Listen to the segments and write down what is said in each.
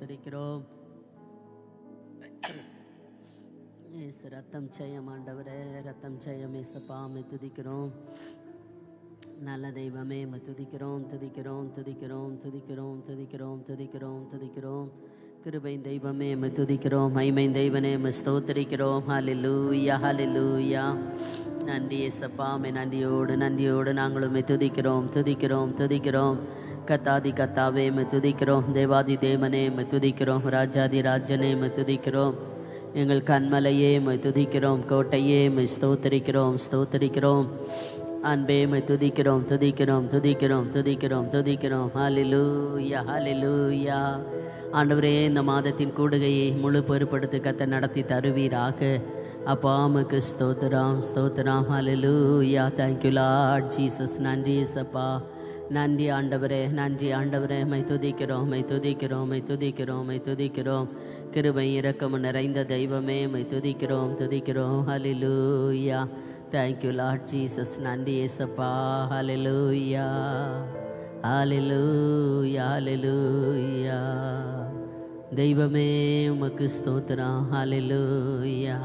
ஸ்தோத்திரிக்கிறோம். ரத்தம் செய்யம் ஆண்டவரே, ரத்தம் செய்யம் ஏசப்பா, துதிக்கிறோம். நல்ல தெய்வமே துதிக்கிறோம், துதிக்கிறோம், துதிக்கிறோம், துதிக்கிறோம், துதிக்கிறோம், துதிக்கிறோம், துதிக்கிறோம். கிருபை தெய்வமே துதிக்கிறோம். மகிமை தெய்வனே ஸ்தோத்திரிக்கிறோம். ஹல்லேலூயா, ஹல்லேலூயா. நன்றி ஏசப்பா, நன்றியோடு நன்றியோடு நாங்களும் துதிக்கிறோம், துதிக்கிறோம், துதிக்கிறோம். கத்தாதி கத்தாவே துதிக்கிறோம். தேவாதி தேவனே துதிக்கிறோம். ராஜாதி ராஜனே துதிக்கிறோம். எங்கள் கண்மலையே துதிக்கிறோம். கோட்டையே ஸ்தோத்திரிக்கிறோம், ஸ்தோத்திரிக்கிறோம். அன்பே துதிக்கிறோம், துதிக்கிறோம், துதிக்கிறோம், துதிக்கிறோம், துதிக்கிறோம். ஹல்லேலூயா, ஹல்லேலூயா. ஆண்டவரே, இந்த மாதத்தின் கூடுகையை முழு பொறுப்படுத்தி கத்த நடத்தி தருவீராக. அப்பா உமக்கு ஸ்தோத்திரம், ஸ்தோத்திரம். ஹல்லேலூயா. Thank you Lord Jesus. நன்றி ஏசப்பா, நன்றி ஆண்டவரே, நன்றி ஆண்டவரே. துதிக்கிறோம், துதிக்கிறோம், துதிக்கிறோம், துதிக்கிறோம். கிருபை இரக்கம் நிறைந்த தெய்வமே துதிக்கிறோம், துதிக்கிறோம். ஹல்லேலூயா. Thank you Lord Jesus. நன்றி ஏசப்பா. ஹல்லேலூயா, ஹல்லேலூயா, ஹல்லேலூயா. தெய்வமே உமக்கு ஸ்தோத்திரம். ஹல்லேலூயா,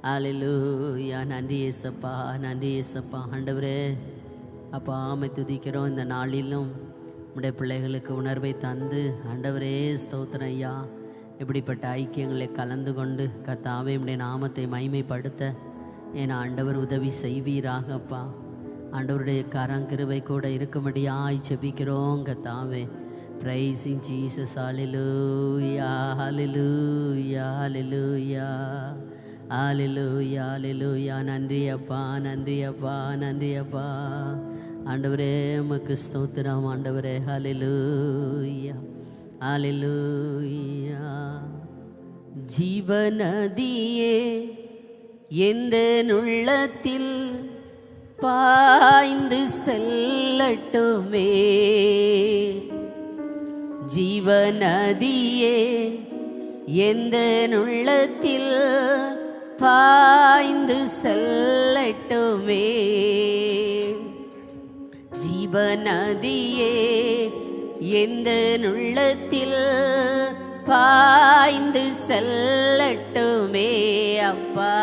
ஹல்லேலூயா. நன்றி ஏசப்பா, நன்றி ஏசப்பா. ஆண்டவரே அப்பா துதிக்கிறோம். இந்த நாளிலும் உடைய பிள்ளைகளுக்கு உணர்வை தந்து ஆண்டவரே ஸ்தோத்திரம் ஐயா. இப்படிப்பட்ட ஐக்கியங்களை கலந்து கொண்டு கத்தாவே உடைய நாமத்தை மகிமைப்படுத்த என் ஆண்டவர் உதவி செய்வீராகப்பா. ஆண்டவருடைய கரங்கிருவை கூட இருக்கும்படியாய் ஜெபிக்கிறோம் கத்தாவே. Praising Jesus. Hallelujah, hallelujah, hallelujah, hallelujah, hallelujah. நன்றி அப்பா, நன்றி அப்பா, நன்றி அப்பா. ஆண்டவரே உமக்கு ஸ்தோத்திரம் ஆண்டவரே. ஹல்லேலூயா, ஹல்லேலூயா. ஜீவநதியே எந்த உள்ளத்தில் பாய்ந்து செல்லட்டுமே. ஜீவநதியே எந்த உள்ளத்தில் பாய்ந்து செல்லட்டுமே. ஜீவநதியே எந்த உள்ளத்தில் பாய்ந்து செல்லட்டுமே. அப்பா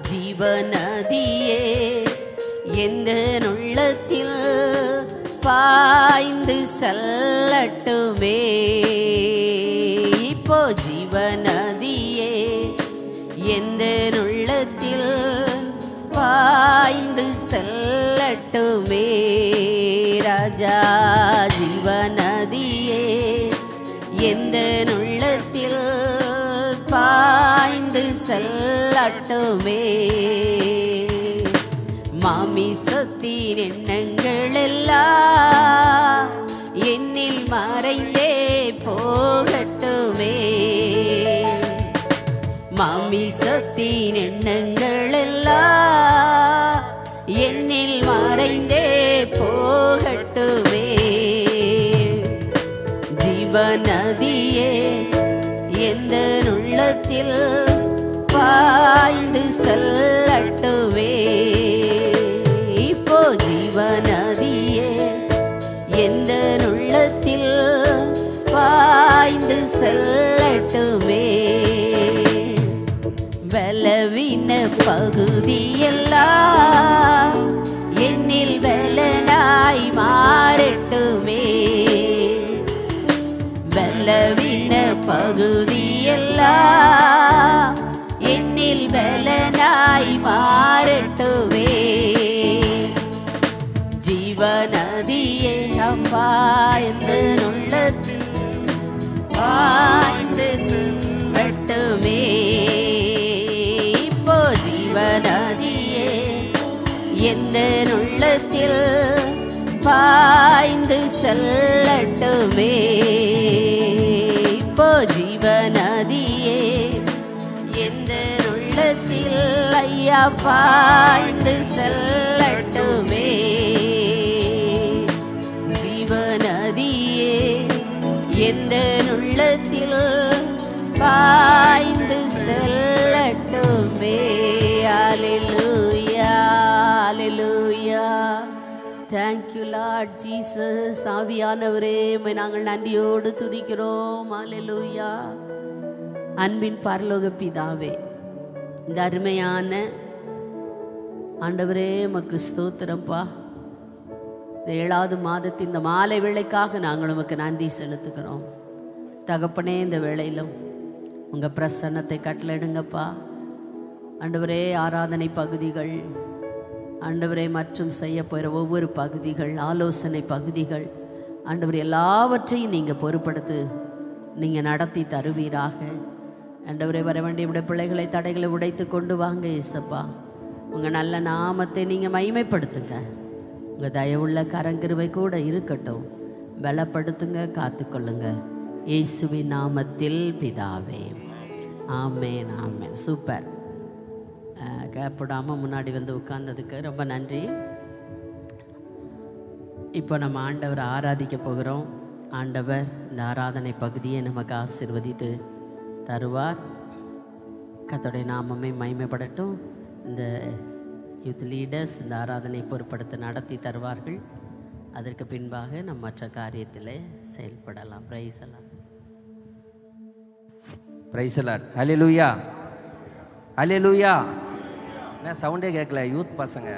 ஜீவநதியே எந்த உள்ளத்தில் பாய்ந்து செல்லட்டுமே. இப்போ ஜீவநதியே எந்த உள்ளத்தில் பாய்ந்து செல்லட்டுமே. ராஜா ஜீவநதியே எந்த உள்ளத்தில் பாய்ந்து செல்லட்டுமே. மாமிசத்தின் எண்ணங்கள் எல்லாம் என்னில் மறைந்தே போகட்டுமே. மாமிசத்தின் எண்ணங்கள் எல்லாம் என்னில் மறைந்தே போகட்டுமே. ஜீவநதியே எந்த உள்ளத்தில் பாய்ந்து செல்லட்டுமே. இப்போ ஜீவநதியே எந்த உள்ளத்தில் பாய்ந்து செல்லட்டுமே. பலவீன பகுதியெல்லாம் என்னில் பலனாய் மாறட்டுமே. பலவீன பகுதியெல்லாம் என்னில் பலனாய் மாறட்டுமே. ஜீவநதியே அப்பா எந்த உள்ளத்தில் பாய்ந்து செல்லட்டுமே. இப்போ ஜீவநதியே எந்த உள்ளத்தில் பாய்ந்து செல்லட்டுமே. இப்போ ஜீவநதியே எந்த உள்ளத்தில் ஐயா பாய்ந்து செல்லட்டுமே. ஜீவநதியே எந்த உள்ளத்தில் பாய்ந்து செல்லட்டுமே. Hallelujah, hallelujah. Thank you Lord Jesus. ஆவியானவரே, உம்மை நாங்கள் நன்றியோடு துதிக்கிறோம். அல்லேலூயா. அன்பின் பரலோக பிதாவே, இந்த அருமையான ஆண்டவரே உமக்கு ஸ்தோத்திரம்ப்பா. இந்த 7வது மாதத்தின் இந்த மாலை வேளைக்காக நாங்கள் உமக்கு நன்றி செலுத்துகிறோம். தகப்பனே, இந்த வேளையிலும் உங்கள் பிரசன்னத்தை கட்டளையிடுங்கப்பா. ஆண்டவரே, ஆராதனை பகுதிகள் ஆண்டவரே மற்றும் செய்ய போகிற ஒவ்வொரு பகுதிகள், ஆலோசனை பகுதிகள் ஆண்டவர் எல்லாவற்றையும் நீங்கள் பொறுப்படுத்து நீங்கள் நடத்தி தருவீராக. ஆண்டவரே, வர வேண்டிய உடைய பிள்ளைகளை தடைகளை உடைத்து கொண்டு வாங்க இயேசப்பா. உங்கள் நல்ல நாமத்தை நீங்கள் மகிமைப்படுத்துங்க. உங்கள் தயவுள்ள கரங்கிருவை கூட இருக்கட்டும். பலப்படுத்துங்க, காத்துக்கொள்ளுங்க. இயேசுவின் நாமத்தில் பிதாவே, ஆமேன் ஆமேன். சூப்பர். கேப்படாமல் முன்னாடி வந்து உட்கார்ந்ததுக்கு ரொம்ப நன்றி. இப்போ நம்ம ஆண்டவரை ஆராதிக்க போகிறோம். ஆண்டவர் இந்த ஆராதனை பகுதியை நமக்கு ஆசீர்வதித்து தருவார். கர்த்தருடைய நாமமே மகிமைப்படட்டும். இந்த யூத் லீடர்ஸ் இந்த ஆராதனை பொறுப்படுத்த நடத்தி தருவார்கள். அதற்கு பின்பாக நம்ம மற்ற காரியத்தில் செயல்படலாம். பிரைஸ் எல்லாம். பிரைஸ் எல்லாம். ஹல்லேலூயா, ஹல்லேலூயா. என்ன சவுண்டே கேட்கல யூத் பசங்க?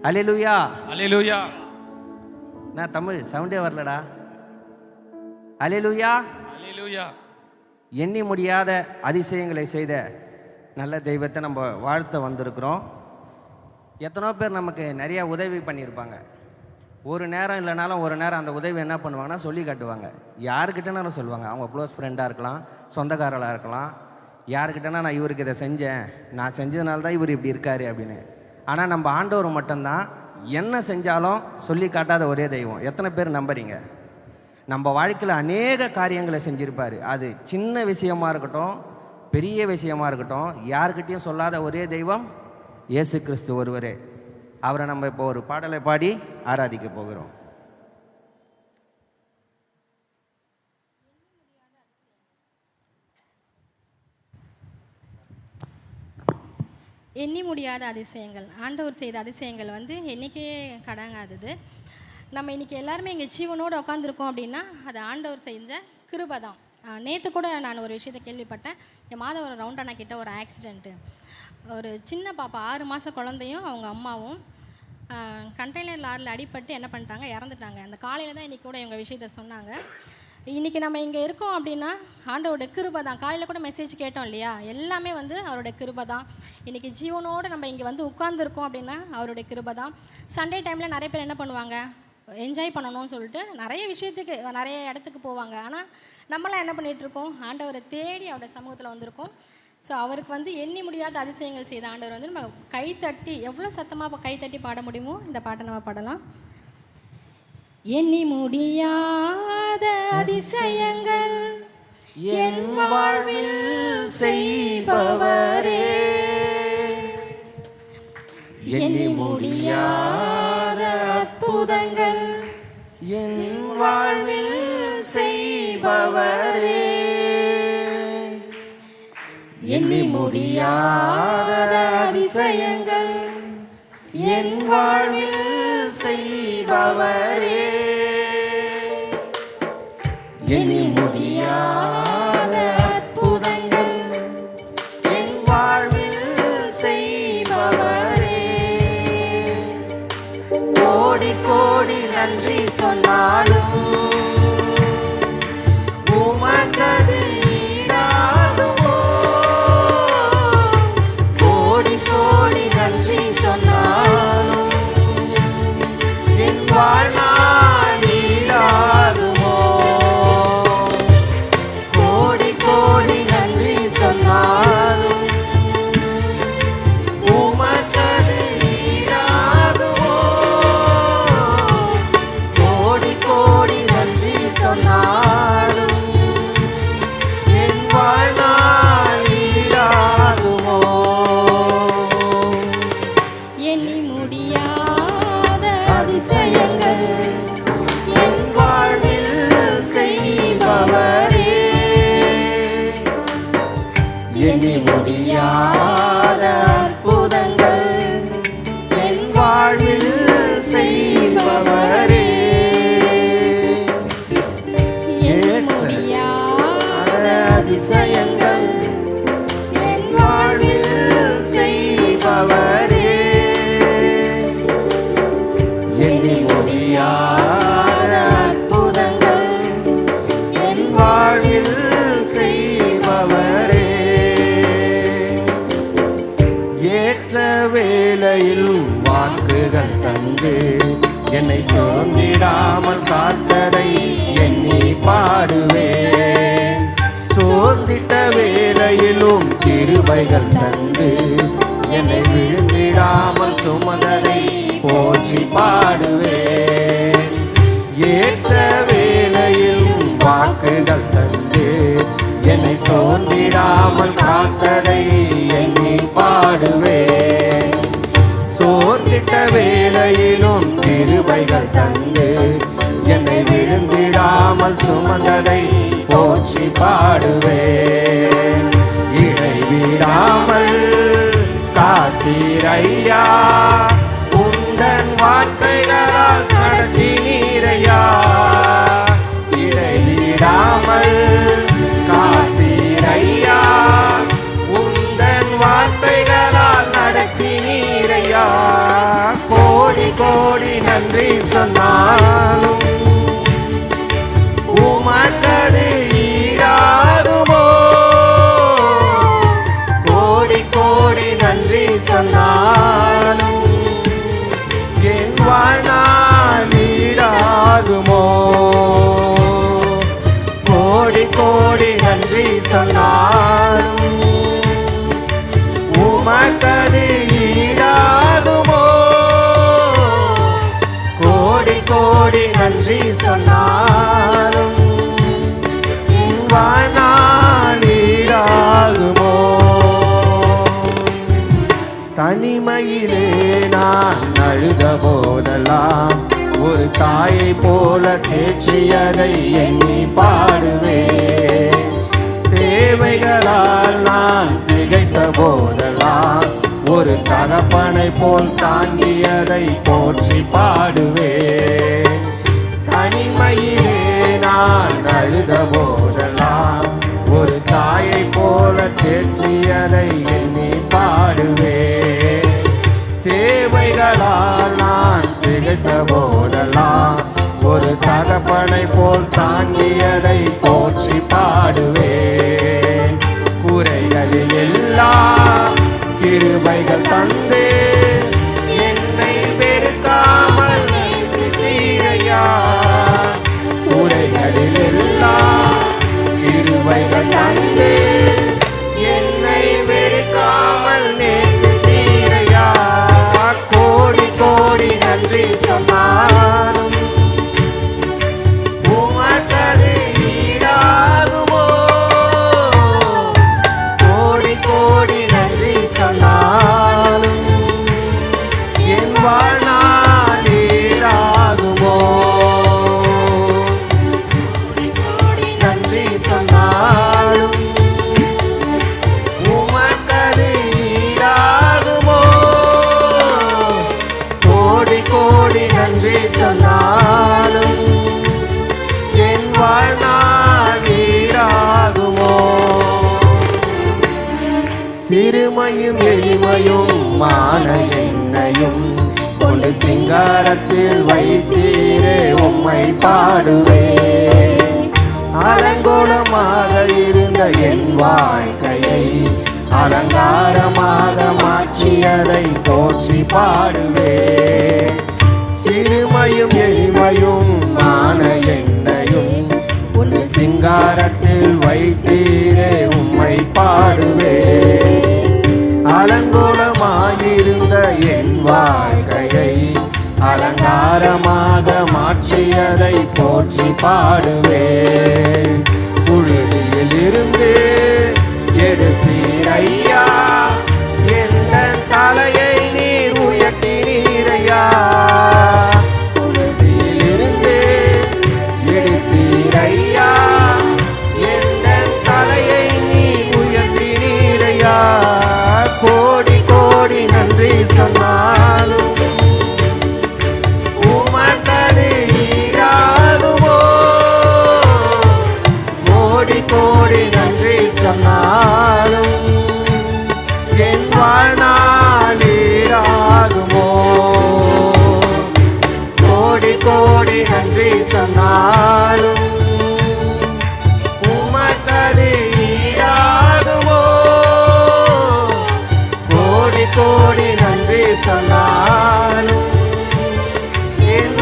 ஹல்லேலூயா, ஹல்லேலூயா. என்ன தமிழ் சவுண்டே வரலடா? ஹல்லேலூயா, ஹல்லேலூயா. எண்ணி முடியாத அதிசயங்களை செய்த நல்ல தெய்வத்தை நம்ம வாழ்த்த வந்திருக்கிறோம். எத்தனோ பேர் நமக்கு நிறையா உதவி பண்ணியிருப்பாங்க. ஒரு நேரம் இல்லைனாலும் ஒரு நேரம் அந்த உதவி என்ன பண்ணுவாங்கன்னா சொல்லி காட்டுவாங்க. யாருக்கிட்டனாலும் சொல்லுவாங்க. அவங்க க்ளோஸ் ஃப்ரெண்டாக இருக்கலாம், சொந்தக்காரர்களாக இருக்கலாம். யாருக்கிட்டனா நான் இவருக்கு இதை செஞ்சேன், நான் செஞ்சதுனால தான் இவர் இப்படி இருக்கார் அப்படின்னு. ஆனால் நம்ம ஆண்டவர் மட்டும்தான் என்ன செஞ்சாலும் சொல்லி காட்டாத ஒரே தெய்வம். எத்தனை பேர் நம்புறீங்க? நம்ம வாழ்க்கையில் அநேக காரியங்களை செஞ்சுருப்பார். அது சின்ன விஷயமா இருக்கட்டும், பெரிய விஷயமா இருக்கட்டும், யாருக்கிட்டையும் சொல்லாத ஒரே தெய்வம் இயேசு கிறிஸ்து ஒருவரே. அவரை நம்ம இப்போ ஒரு பாடலை பாடி ஆராதிக்க போகிறோம். எண்ணி முடியாத அதிசயங்கள். ஆண்டவர் செய்த அதிசயங்கள் என்றைக்கே கடங்காதது. நம்ம இன்றைக்கி எல்லாருமே இங்கே ஜீவனோடு உட்காந்துருக்கோம் அப்படின்னா அது ஆண்டவர் செஞ்ச கிருபை தான். நேற்று கூட நான் ஒரு விஷயத்தை கேள்விப்பட்டேன். என் மாதவரம் ரவுண்டானா கிட்ட ஒரு ஆக்சிடெண்ட்டு. ஒரு சின்ன பாப்பா 6 மாத குழந்தையும் அவங்க அம்மாவும் கண்டெய்னர் லாரியில் அடிபட்டு என்ன பண்ணிட்டாங்க, இறந்துட்டாங்க. அந்த காலையில் தான் இன்றைக்கி கூட இவங்க விஷயத்த சொன்னாங்க. இன்றைக்கி நம்ம இங்கே இருக்கோம் அப்படின்னா ஆண்டவருடைய கிருபை தான். காலையில் கூட மெசேஜ் கேட்டோம் இல்லையா, எல்லாமே அவருடைய கிருபை தான். இன்றைக்கி ஜீவனோடு நம்ம இங்கே உட்கார்ந்துருக்கோம் அப்படின்னா அவருடைய கிருபை தான். சண்டே டைமில் நிறைய பேர் என்ன பண்ணுவாங்க, என்ஜாய் பண்ணணும்னு சொல்லிட்டு நிறைய விஷயத்துக்கு நிறைய இடத்துக்கு போவாங்க. ஆனால் நம்மளாம் என்ன பண்ணிகிட்ருக்கோம், ஆண்டவரை தேடி அவருடைய சமூகத்தில் வந்திருக்கோம். ஸோ அவருக்கு எண்ணி முடியாத அதிசயங்கள் செய்த ஆண்டவர் நம்ம கைத்தட்டி, எவ்வளோ சத்தமாக கைத்தட்டி பாட முடியுமோ இந்த பாட்டை நம்ம பாடலாம். எண்ணி முடியாத அதிசயங்கள் என் வாழ்வில் செய்பவரே, எண்ணி முடியாத அற்புதங்கள் என் வாழ்வில் செய்பவரே, எண்ணி முடியாத அதிசயங்கள் என் வாழ்வில் செய்பவரே, எண்ணி முடியாத அற்புதங்கள் என் வாழ்வில் செய்பவரே. கோடி கோடி நன்றி சொன்னாலும் உமக்கது ஈடாகுமோ? கோடி கோடி நன்றி சொன்னாலும் என் வாழ்நாள் ஈடாகுமோ? கோடி கோடி நன்றி சொன்னாலும் உமக்கது ஈடாகுமோ? கோடி கோடி என்னை சோர்ந்திடாமல் காத்ததை எண்ணி பாடுவேன். சோர்ந்திட்ட வேளையிலும் கிருபைகள் தந்து என்னை விழுந்திடாமல் சுமந்ததை போற்றி பாடுவேன். ஏற்ற வேளையிலும் வாக்குகள் தந்து என்னை சோர்ந்திடாமல் காத்ததை எண்ணி பாடுவேன். சோர்ந்திட்ட வேளையிலும் கிருபைகள் தந்து என்னை விழுந்திடாமல் சுமந்ததை போற்றி பாடுவேன். இடைவிடாமல் காத்தீரையா, உந்தன் வார்த்தைகளால் நடத்தினீரையா. இடைவிடாமல் காத்தீரையா, உந்தன் வார்த்தைகளால் நடத்தினீரையா. கோடி கோடி நன்றி சொன்னாலும் உமக்கது ஈடாகுமோ. கோடி கோடி நன்றி சொன்னாலும் என் வாழ்நாள் ஈடாகுமோ. கோடி கோடி நன்றி சொன்னாலும் உமக்கது ஈடாகுமோ. கோடி கோடி நன்றி சொன்னாலும் என் வாழ்நாள் ஈடாகுமோ. தனிமையிலே நான் அழுத போதெல்லாம் ஒரு தாயை போல தேற்றியதை எண்ணி பாடுவேன். தேவைகளால் நான் திகைத்த போதெல்லாம் ஒரு தகப்பனை போல் தாங்கியதை போற்றி பாடுவேன். தனிமையிலே நான் அழுத போதெல்லாம் ஒரு தாயை போல தேற்றியதை எண்ணி பாடுவேன். தேவைகளால் நான் திகைத்த போதெல்லாம் ஒரு தகப்பனை போல் தாங்கியதை போற்றி பாடுவேன். குறைகளில் எல்லாம் கிருபைகள் தந்தே என்னை வெறுக்காமல் நேசித்தீரையா. குறைகளில் எல்லாம் கிருபைகள் தந்தே என்னை வெறுக்காமல் நேசித்தீரையா. கோடி கோடி நன்றி சொன்னாலும் உமக்கது ஈடாகுமோ. கோடி கோடி நன்றி சொன்னாலும் என் வாழ்நாள் ஈடாகுமோ. நன்றி சொன்னாலும் உமக்கது ஈடாகுமோ. கோடி கோடி நன்றி சொன்னாலும் என் வாழ்நாள் ஈடாகுமோ. சிறுமையும் எளிமையும் மான என்னையும் கொண்டு சிங்காரத்தில் வைத்தீரே உம்மை பாடுவேன். அலங்கோலமாக இருந்த என் வாழ்க்கையை அலங்காரமாக மாற்றியதை போற்றி பாடுவேன். சிறுமையும் எளிமையும் மான என்னையும் ஒன்று சிங்காரத்தில் வைத்தீரே உம்மை பாடுவேன். அலங்கோலமாயிருந்த என் வாழ்க்கையை அலங்காரமாக மாற்றியதை போற்றி பாடுவேன். புழுதியில் இருந்து எடுத்தீரையா, எந்தன் தலையை நீர் உயர்த்தினீரையா. புழுதியில் இருந்து எடுத்தீரையா, எந்தன் தலையை நீர் உயர்த்தினீரையா. கோடி கோடி நன்றி சொன்னாலும் உமக்கது ஈடாகுமோ. கோடி கோடி நன்றி சொன்னாலும் என் வாழ்நாள் ஈடாகுமோ. கோடி கோடி நன்றி சொன்னாலும் உமக்கது ஈடாகுமோ. கோடி கோடி நன்றி சொன்னாலும் என்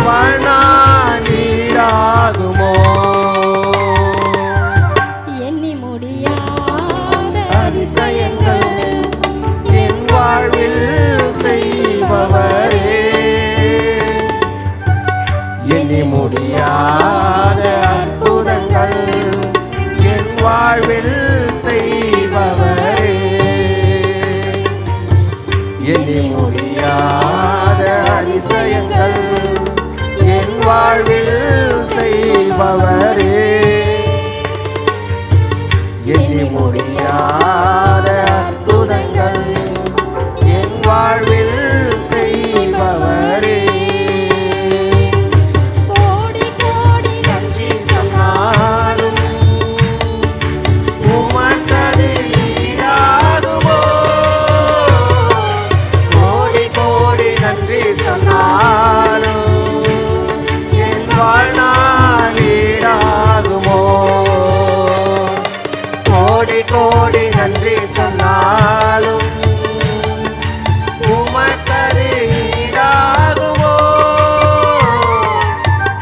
முடியாத அற்புதங்கள் என் வாழ்வில் செய்பவரே, எண்ணி முடியாத அதிசயங்கள் என் வாழ்வில் செய்பவரே, எண்ணி முடியாத அற்புதங்கள் என் வாழ்வில் செய்பவரே. கோடி கோடி நன்றி சொன்னாலும் உமக்கது ஈடாகுமோ, கோடி கோடி நன்றி சொன்னாலும் என் வாழ்நாள் ஈடாகுமோ, கோடி கோடி நன்றி சொன்னாலும் உமக்கது ஈடாகுமோ,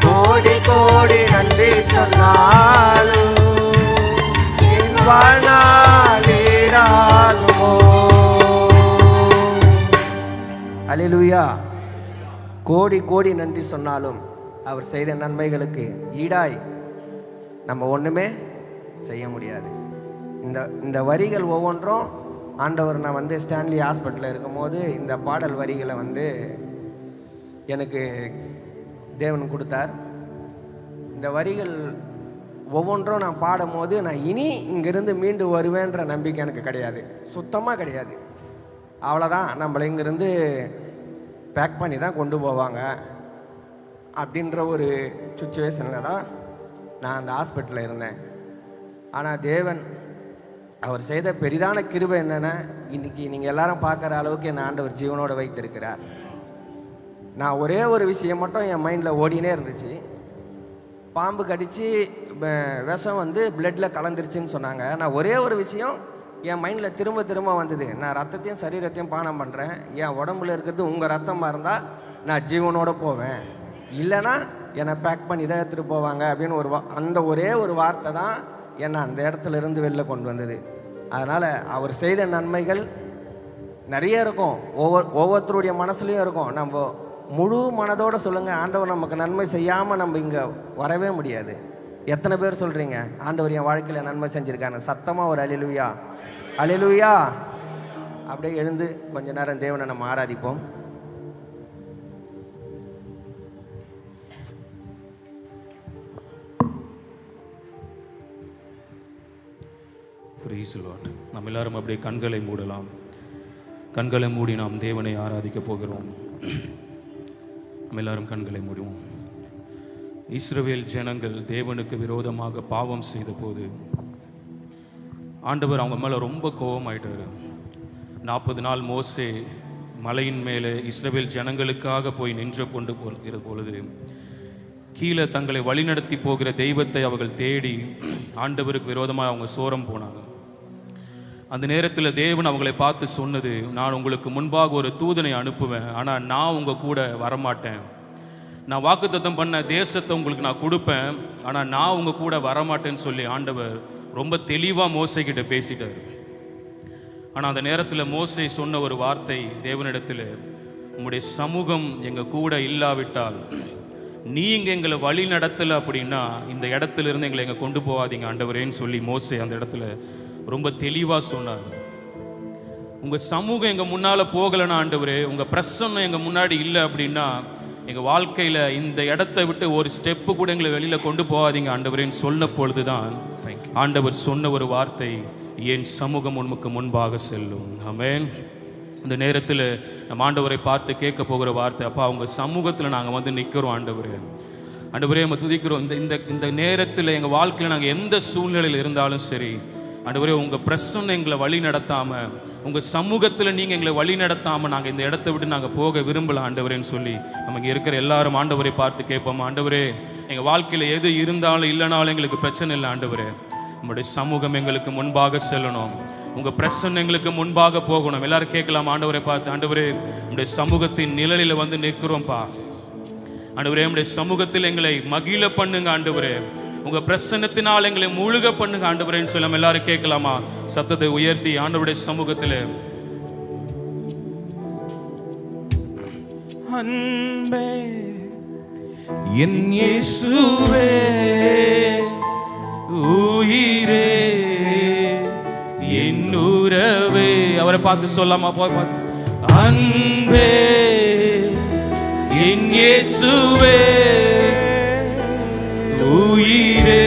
கோடி கோடி நன்றி சொன்னாலும் என் வாழ்நாள் ஈடாகுமோ. அல்லேலூயா. கோடி கோடி நன்றி சொன்னாலும் அவர் செய்த நன்மைகளுக்கு ஈடாய் நம்ம ஒன்றுமே செய்ய முடியாது. இந்த வரிகள் ஒவ்வொன்றும் ஆண்டவர், நான் வந்து ஸ்டான்லி ஹாஸ்பிட்டலில் இருக்கும்போது இந்த பாடல் வரிகளை வந்து எனக்கு தேவன் கொடுத்தார். இந்த வரிகள் ஒவ்வொன்றும் நான் பாடும்போது நான் இனி இங்கிருந்து மீண்டு வருவேன்ற நம்பிக்கை எனக்கு கிடையாது, சுத்தமாக கிடையாது. அவ்வளோதான், நம்மளை இங்கேருந்து பேக் பண்ணி தான் கொண்டு போவாங்க அப்படின்ற ஒரு சுச்சுவேஷனில் தான் நான் அந்த ஹாஸ்பிட்டலில் இருந்தேன். ஆனால் தேவன் அவர் செய்த பெரிதான கிருபை என்னென்னா, இன்றைக்கி நீங்கள் எல்லாரும் பார்க்குற அளவுக்கு என் ஆண்டவர் ஜீவனோடு வைத்திருக்கிறார். நான் ஒரே ஒரு விஷயம் மட்டும் என் மைண்டில் ஓடினே இருந்துச்சு. பாம்பு கடித்து விஷம் வந்து பிளட்டில் கலந்துருச்சுன்னு சொன்னாங்க. நான் ஒரே ஒரு விஷயம் என் மைண்டில் திரும்ப திரும்ப வந்தது, நான் ரத்தத்தையும் சரீரத்தையும் பானம் பண்ணுறேன், என் உடம்புல இருக்கிறது உங்கள் ரத்தமாக இருந்தால் நான் ஜீவனோடு போவேன், இல்லைன்னா என்னை பேக் பண்ணி தான் எடுத்துகிட்டு போவாங்க அப்படின்னு அந்த ஒரே ஒரு வார்த்தை தான் என்னை அந்த இடத்துல இருந்து வெளில கொண்டு வந்தது. அதனால் அவர் செய்த நன்மைகள் நிறைய இருக்கும், ஒவ்வொருத்தருடைய மனசுலையும் இருக்கும். நம்ம முழு மனதோடு சொல்லுங்கள், ஆண்டவர் நமக்கு நன்மை செய்யாமல் நம்ம இங்கே வரவே முடியாது. எத்தனை பேர் சொல்கிறீங்க ஆண்டவர் என் வாழ்க்கையில் நன்மை செஞ்சுருக்காங்க? சத்தமாக ஒரு அல்லேலூயா, அல்லேலூயா. அப்படியே எழுந்து கொஞ்ச நேரம் தேவனை நம்ம ஆராதிப்போம். Price the Lord. நாம் எல்லாரும் அப்படியே கண்களை மூடலாம். கண்களை மூடி நாம் தேவனை ஆராதிக்க போகிறோம். நம்ம எல்லாரும் கண்களை மூடுவோம். இஸ்ரவேல் ஜனங்கள் தேவனுக்கு விரோதமாக பாவம் செய்த போது ஆண்டவர் அவங்க மேலே ரொம்ப கோபமாயிட்டார். 40 நாள் மோசே மலையின் மேலே இஸ்ரவேல் ஜனங்களுக்காக போய் நின்று கொண்டு போகிற பொழுது கீழே தங்களை வழிநடத்தி போகிற தெய்வத்தை அவர்கள் தேடி ஆண்டவருக்கு விரோதமாக அவங்க சோரம் போனாங்க. அந்த நேரத்தில் தேவன் அவங்களை பார்த்து சொன்னது, நான் உங்களுக்கு முன்பாக ஒரு தூதனை அனுப்புவேன், ஆனால் நான் உங்கள் கூட வரமாட்டேன். நான் வாக்குத்தத்தம் பண்ண தேசத்தை உங்களுக்கு நான் கொடுப்பேன், ஆனால் நான் உங்கள் கூட வரமாட்டேன்னு சொல்லி ஆண்டவர் ரொம்ப தெளிவாக மோசைக்கிட்ட பேசிட்டார். ஆனால் அந்த நேரத்தில் மோசை சொன்ன ஒரு வார்த்தை தேவனிடத்தில், உங்களுடைய சமூகம் எங்கள் கூட இல்லாவிட்டால், நீங்கள் எங்களை வழி நடத்தலை அப்படின்னா இந்த இடத்துல இருந்து எங்களை எங்கே கொண்டு போகாதீங்க ஆண்டவரேன்னு சொல்லி மோசே அந்த இடத்துல ரொம்ப தெளிவாக சொன்னார். உங்கள் சமூகம் எங்கள் முன்னால் போகலைன்னா ஆண்டவரே, உங்கள் பிரசன்னம் எங்கள் முன்னாடி இல்லை அப்படின்னா எங்கள் வாழ்க்கையில் இந்த இடத்தை விட்டு ஒரு ஸ்டெப்பு கூட எங்களை வெளியில் கொண்டு போகாதீங்க ஆண்டவரேன்னு சொன்ன பொழுது தான் ஆண்டவர் சொன்ன ஒரு வார்த்தை, என் சமூகம் உனக்கு முன்பாக செல்லும். ஆமென். இந்த நேரத்தில் நம்ம ஆண்டவரை பார்த்து கேட்க போகிற வார்த்தை, அப்பா அவங்க சமூகத்தில் நாங்கள் வந்து நிற்கிறோம் ஆண்டவரே. ஆண்டவரே நம்ம துதிக்கிறோம். இந்த நேரத்தில் எங்கள் வாழ்க்கையில் நாங்கள் எந்த சூழ்நிலையில் இருந்தாலும் சரி ஆண்டவரே, உங்கள் பிரசன்னம் எங்களை வழி நடத்தாமல், உங்கள் சமூகத்தில் நீங்கள் எங்களை வழி நடத்தாமல் நாங்கள் இந்த இடத்த விட்டு நாங்கள் போக விரும்பலாம் ஆண்டவரேன்னு சொல்லி நம்ம இங்கே இருக்கிற எல்லாரும் ஆண்டவரை பார்த்து கேட்போம். ஆண்டவரே, எங்கள் வாழ்க்கையில் எது இருந்தாலும் இல்லைனாலும் எங்களுக்கு பிரச்சனை இல்லை ஆண்டவரே, உங்களுடைய சமூகம் எங்களுக்கு முன்பாக செல்லணும், உங்கள் பிரசன்னம் எங்களுக்கு முன்பாக போகணும். எல்லாரும் கேட்கலாம் ஆண்டவரை பார்த்து, ஆண்டவரே உங்களுடைய சமூகத்தின் நிழலில் வந்து நிற்கிறோம்ப்பா ஆண்டவரே, உங்களுடைய சமூகத்தில் எங்களை மகிழ பண்ணுங்க ஆண்டவரே, உங்கள் பிரசன்னத்தினால் எங்களை முழுக பண்ணுங்க ஆண்டவரேன்னு சொல்லாம எல்லாரும் கேட்கலாமா? சத்தத்தை உயர்த்தி ஆண்டவருடைய சமூகத்தில், அன்பே என் இயேசுவே உயிரே என் உறவே. அவரை பார்த்து சொல்லாமா? பார்த்து அன்பே என் இயேசுவே உயிரே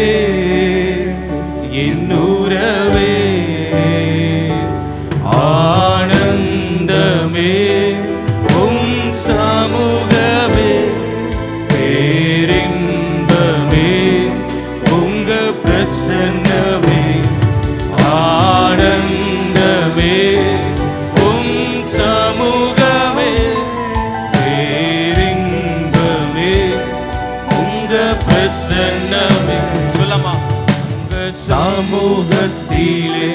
என் உறவே. ஆனந்தமே உம் சமூகமே பேரின்பமே உங்க பிரசன்னமே. ஆனந்தமே உம் சமூகமே பேரின்பமே உங்க பிரசன்னமே. சொல்லமா? உங்க சமூகத்திலே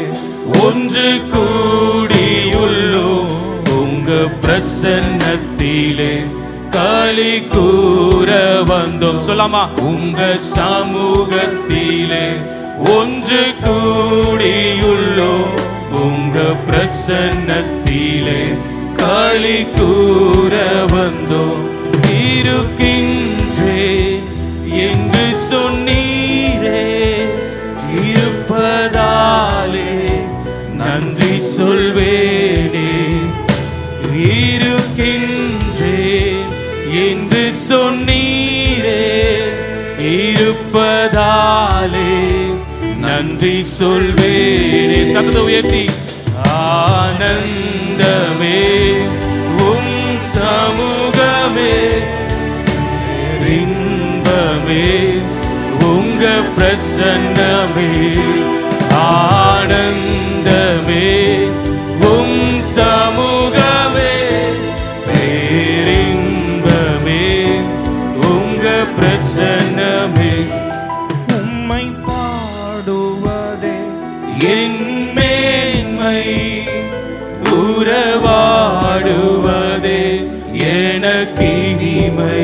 ஒன்று கூடியுள்ளோ உங்க பிரசன்னத்திலே களி கூற வந்தோம். சொல்லாமா? உங்க சமூகத்திலே ஒன்று கூடியுள்ளோ உங்க பிரசன்னத்திலே களி கூற வந்தோம். இருக்கின்றே என்று சொன்னீரே இருப்பதாலே நன்றி சொல்வேனே. இருக்கின்றே என்று சொன்னீரே இருப்பதாலே நன்றி சொல்வேனே. சத்தத்தை உயர்த்தி ஆனந்தமே உம் சமூகமே இன்பமே உங்க பிரசன்னமே. ஆனந்தமே உம் சமூகமே பேரின்பமே உங்க பிரசன்னமே. உம்மை பாடுவதே என் மேன்மை உறவாடுவதே எனக்கு இனிமை.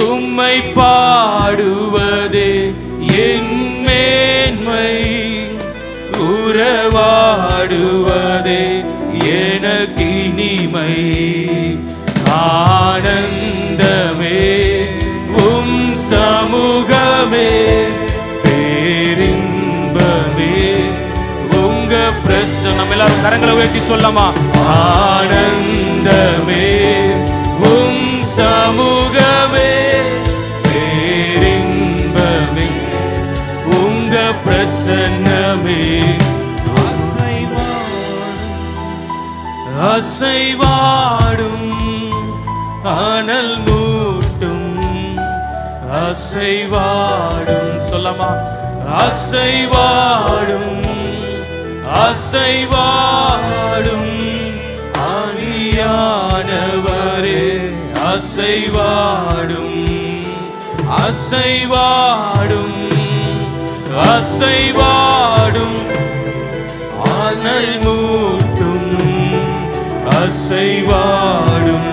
உம்மை பாடுவதே என் மேன்மை உறவாடுவதே எனக்கு இனிமை. ஆனந்தமே உம் சமூகமே பேரின்பமே உங்க பிரசன்னம். எல்லாரும் கரங்களை உயர்த்தி சொல்லமா? ஆனந்தமே உம் சமூகமே பேரின்பமே உங்க பிரசன்னமே. அசைவாடும் அனல் மூட்டும் அசைவாடும். சொல்லமா? அசைவாடும் அசைவாடும் ஆணியானவரே அசைவாடும் அசைவாடும் அசைவாடும் அனல் மூட்டும் அசைவாடும்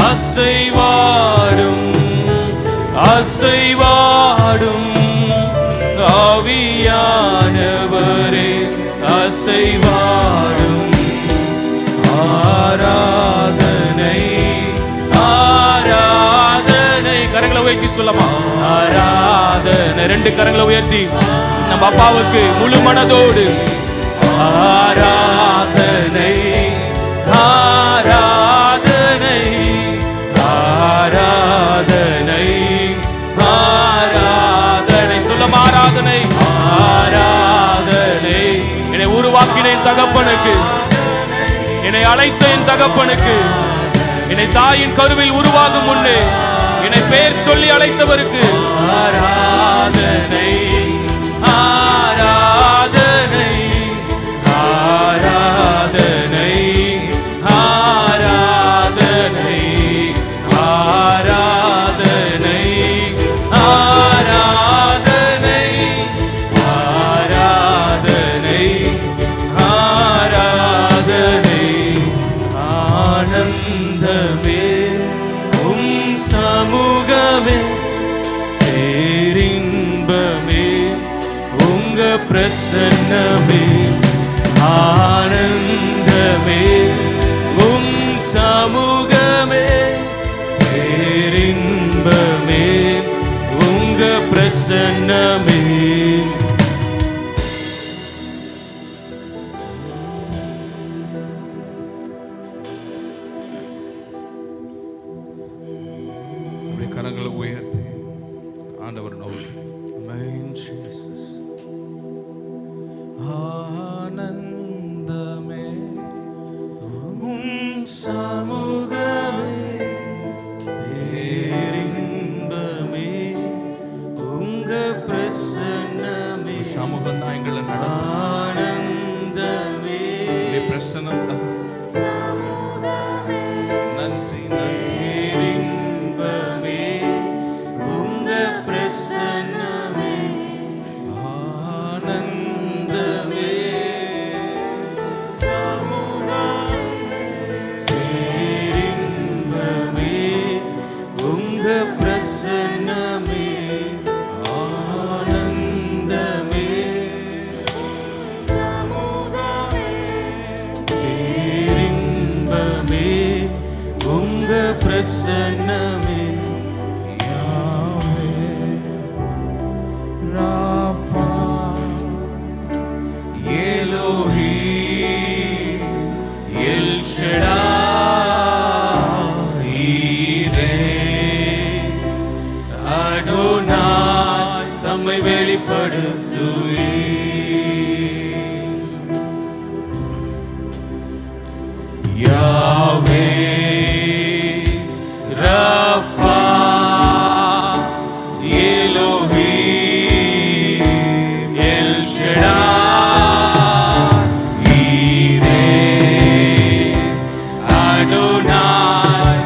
அசைவாடும் அசைவாடும் ஆவியானவரே அசைவாடும். ஆராதனை ஆராதனை. கரங்களை உயர்த்தி சொல்லமா? ஆராதனை. ரெண்டு கரங்களை உயர்த்தி நம்ம அப்பாவுக்கு முழு மனதோடு ஆராதனை ஆராதனை ஆராதனை ஆராதனை. சொல்லம் ஆராதனை ஆராதனை. என்னை உருவாக்கின என் தகப்பனுக்கு, என்னை அழைத்த என் தகப்பனுக்கு, என்னை தாயின் கருவில் உருவாகும் முன்னே என்னை பெயர் சொல்லி அழைத்தவருக்கு ஆராதனை ஆராதனை ஆராதனை ஆராதனை ஆராதனை ஆராதனை ஆராதனை ஆராதனை. ஆனந்தமே உம் சமூகமே பேரின்பமே உங்க பிரசன்னமே. ஆனந்தமே உம் சமூகமே பேரின்பமே பிரசன்னமே கரங்களை உயர்த்தி ஆண்டவர் நோக்கி ஆனந்தமே சமூகமே பேரின்பமே உங்க பிரசன்னமே சமூகம் தான் எங்களை ஆனந்தமே பிரசன்னம் தான் நன்றி பேரின்பமே உங்க பிரசன்னமே ஆனந்தமே பிரசன்னமே ஆனந்தமே பேரின்பமே உங்க பிரசன்னமே யாவே ராஃபா எலோஹி எல் ஷடாய் அடோனாய் தம்மை வெளிப்படுத்துவே யாவே ரஃபா எலோஹி எல் ஷடாய் ஈரே அடோனாய்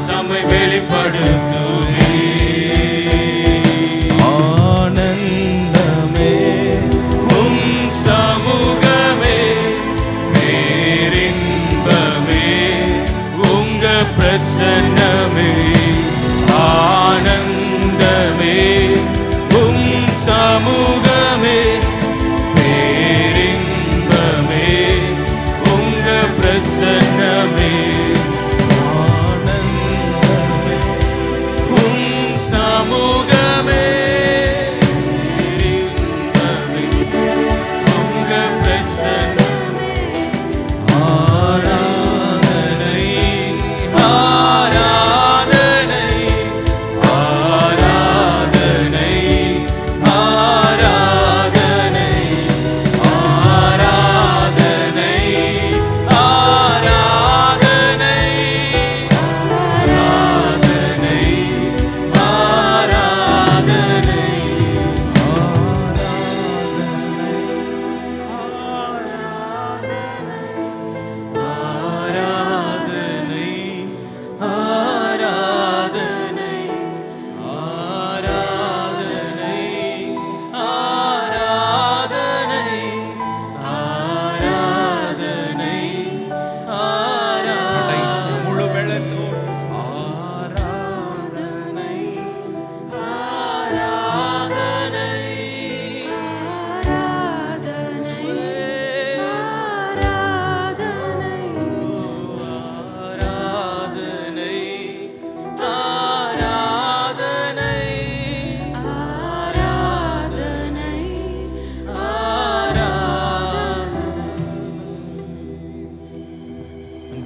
தம்மை வெளிப்படுத்துவே ஆனந்தமே உம் சமூகமே பேரின்பமே உங்க பிரசன்னமே ஆனந்தமே உம் சமூகமே பேரின்பமே உங்க பிரசன்னமே ஆனந்தமே உம் சமூகமே பேரின்பமே உங்க பிரசன்னமே ஆராதனை ஆராதனை ஆராதனை ஆராதனை ஆராதனை ஆராதனை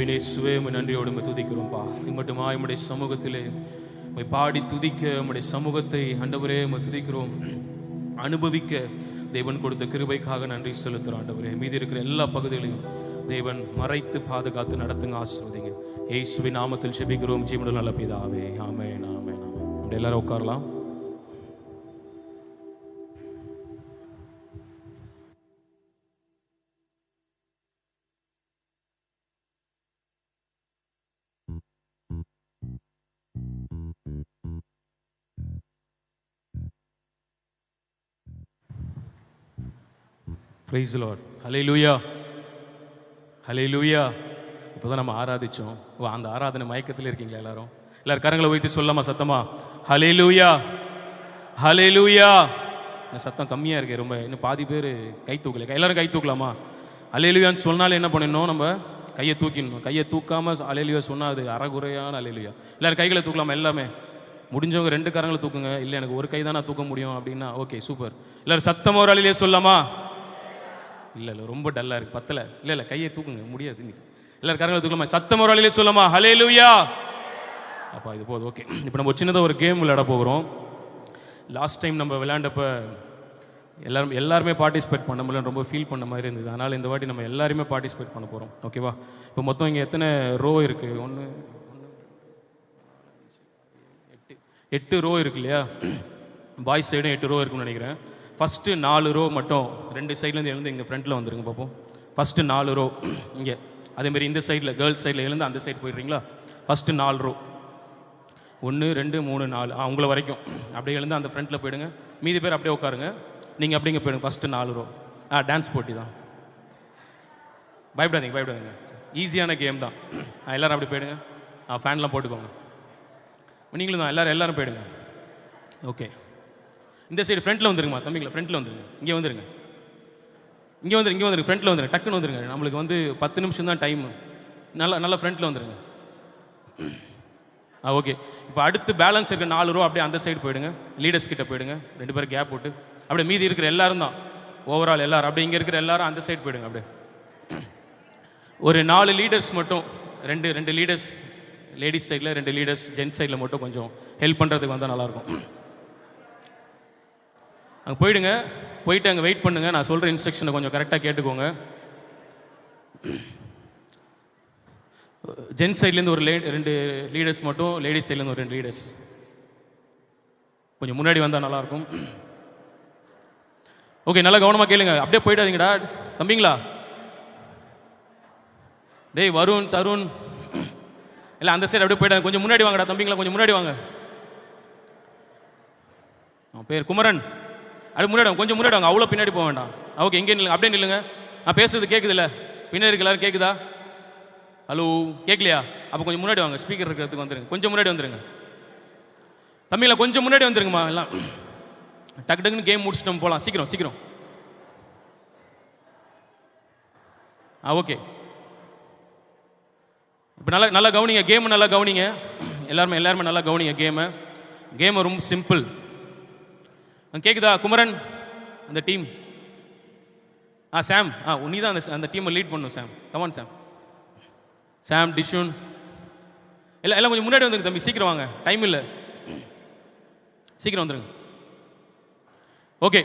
இயேசுவே உம்மை நன்றியோடு உம்மை துதிக்கிறோம்ப்பா. இம்மட்டுமா உம்முடைய சமூகத்திலே உம்மை பாடி துதிக்க உம்முடைய சமூகத்தை ஆண்டவரே உம்மை துதிக்கிறோம். அனுபவிக்க தேவன் கொடுத்த கிருபைக்காக நன்றி செலுத்துகிறோம் ஆண்டவரே. மீதி இருக்கிற எல்லா பகுதிகளையும் தேவன் மறைத்து பாதுகாத்து நடத்துங்க, ஆசீர்வதிங்க. இயேசுவின் நாமத்தில் ஜெபிக்கிறோம் ஜீவனுள்ள நல்ல பிதாவே. ஆமென் ஆமென் ஆமென். நம்ம எல்லாரும் உட்காரலாம். Praise the Lord. Hallelujah, hallelujah. இப்போதான் நம்ம ஆராதிச்சோம். அந்த ஆராதனை மயக்கத்தில் இருக்கீங்களா எல்லாரும்? எல்லாரும் கரங்களை உயர்த்தி சொல்லாமா சத்தமா? ஹல்லேலூயா, ஹல்லேலூயா. சத்தம் கம்மியாக இருக்கு ரொம்ப, இன்னும் பாதி பேர் கை தூக்கல. எல்லாரும் கை தூக்கலாமா? ஹல்லேலூயான்னு சொன்னாலும் என்ன பண்ணணும், நம்ம கையை தூக்கிடணும். கையை தூக்காமல் ஹல்லேலூயா சொன்னால் அது அறகுறையான ஹல்லேலூயா. எல்லாரும் கைகளை தூக்கலாமா? எல்லாமே முடிஞ்சவங்க 2 கரங்களை தூக்குங்க. இல்லை எனக்கு ஒரு கை தான் நான் தூக்க முடியும் அப்படின்னா ஓகே சூப்பர். எல்லாரும் சத்தமாக ஒரு ஹல்லேலூயா சொல்லாமா? இல்லை ரொம்ப டல்லாக இருக்குது, பத்தலை. இல்லை கையை தூக்குங்க, முடியாது. எல்லாரும் கரங்களை தூக்கலாமா? சத்தமாக ஒரு ஹல்லேலூயா சொல்லாமா? ஹல்லேலூயா. அப்பா இது போதும். ஓகே, இப்போ நம்ம சின்னதாக ஒரு கேம் விளையாட போகிறோம். லாஸ்ட் டைம் நம்ம விளையாண்டப்ப எல்லாருமே பார்ட்டிசிபேட் பண்ண முடியல, ரொம்ப ஃபீல் பண்ண மாதிரி இருந்தது. அதனால் இந்த வாட்டி நம்ம எல்லாருமே பார்ட்டிசிபேட் பண்ண போகிறோம். ஓகேவா? இப்போ மொத்தம் இங்கே எத்தனை ரோ இருக்குது? 8 ரோ இருக்கு இல்லையா? பாய்ஸ் சைடும் 8 ரோ இருக்குன்னு நினைக்கிறேன். ஃபஸ்ட்டு 4 ரோ மட்டும் 2 சைட்லேருந்து எழுந்து இங்கே ஃப்ரண்ட்டில் வந்துருங்க பார்ப்போம். ஃபஸ்ட்டு 4 ரோ இங்கே, அதேமாரி இந்த சைடில் கேர்ள்ஸ் சைடில் எழுந்து அந்த சைடு போயிடுறீங்களா? ஃபஸ்ட்டு 4 ரோ, 1 2 3 4 உங்களை வரைக்கும் அப்படியே எழுந்து அந்த ஃப்ரண்ட்டில் போயிடுங்க. மீதி பேர் அப்படியே உட்காருங்க, நீங்கள் அப்படிங்க போயிடுங்க. First 4 row. டான்ஸ் போட்டி தான், பயப்படாதீங்க. ஈஸியான கேம் தான். எல்லோரும் அப்படி போயிடுங்க. ஃபேன்லாம் போட்டுக்கோங்க. நீங்களும் தான் எல்லாரும் போயிடுங்க. ஓகே, இந்த சைடு ஃப்ரண்ட்டில் வந்துருங்கம்மா தம்பிங்களா, ஃப்ரண்ட்டில் வந்துருங்க. இங்கே வந்துருங்க, ஃப்ரண்ட்டில் வந்துருங்க. டக்குன்னு வந்துருங்க. நம்மளுக்கு 10 நிமிஷம் தான் டைமு. நல்லா ஃப்ரண்ட்டில் வந்துருங்க. ஓகே, இப்போ அடுத்து பேலன்ஸ் இருக்க 4 ரோ அப்படியே அந்த சைடு போயிடுங்க. லீடர்ஸ் கிட்ட போயிடுங்க. 2 பேரும் கேப் போட்டு அப்படியே மீதி இருக்கிற எல்லாரும் தான் ஓவரால் எல்லாரும் அப்படியே இங்கே இருக்கிற எல்லாரும் அந்த சைடு போயிடுங்க. அப்படியே ஒரு 4 லீடர்ஸ் மட்டும், 2 லீடர்ஸ் லேடிஸ் சைடில், 2 லீடர்ஸ் ஜென்ஸ் சைடில் மட்டும் கொஞ்சம் ஹெல்ப் பண்ணுறதுக்கு வந்தால் நல்லாயிருக்கும். அங்கே போயிட்டு அங்கே வெயிட் பண்ணுங்கள். நான் சொல்கிற இன்ஸ்ட்ரக்ஷனை கொஞ்சம் கரெக்டாக கேட்டுக்கோங்க. ஜென்ஸ் சைட்லேருந்து ஒரு 2 லீடர்ஸ் மட்டும், லேடிஸ் சைட்லேருந்து ஒரு 2 லீடர்ஸ் கொஞ்சம் முன்னாடி வந்தால் நல்லாயிருக்கும். ஓகே, நல்லா கவனமாக கேளுங்க. அப்படியே போயிடாதீங்கடா தம்பிங்களா. டேய் வருண், தருண் இல்லை அந்த சைடு அப்படியே போயிட்டாங்க. கொஞ்சம் முன்னாடி வாங்கடா தம்பிங்களா, கொஞ்சம் முன்னாடி வாங்க. பேர் குமரன், அப்படியே முன்னாடி வாங்க, கொஞ்சம் முன்னாடி வாங்க. அவ்வளோ பின்னாடி போக வேண்டாம். ஓகே, இங்கே நில்லுங்க, அப்படியே நில்லுங்க. நான் பேசுறது கேட்குது இல்லை? பின்னாடி இருக்கு எல்லாரும் கேட்குதா? ஹலோ, கேட்கலையா? அப்போ கொஞ்சம் முன்னாடி வாங்க. ஸ்பீக்கர் இருக்கிறதுக்கு வந்துருங்க. கொஞ்சம் முன்னாடி வந்துருங்க தம்பிங்களா, கொஞ்சம் முன்னாடி வந்துருங்கம்மா. எல்லாம் டக்குன்னு கேம் முடிச்சுட்டு நம்ம போகலாம். சீக்கிரம். ஓகே, இப்போ நல்லா கவனிங்க. கேமு நல்லா கவனிங்க. எல்லாருமே நல்லா கவனிங்க. கேமு ரொம்ப சிம்பிள். கேட்குதா குமரன்? அந்த டீம் சாம், நீ தான் அந்த டீமை லீட் பண்ணணும். சாம், கமான் சாம், டிஷுன் எல்லாம் கொஞ்சம் முன்னாடி வந்துருங்க தம்பி. சீக்கிரம் வாங்க, டைம் இல்லை. சீக்கிரம் வந்துருங்க. ஓகே,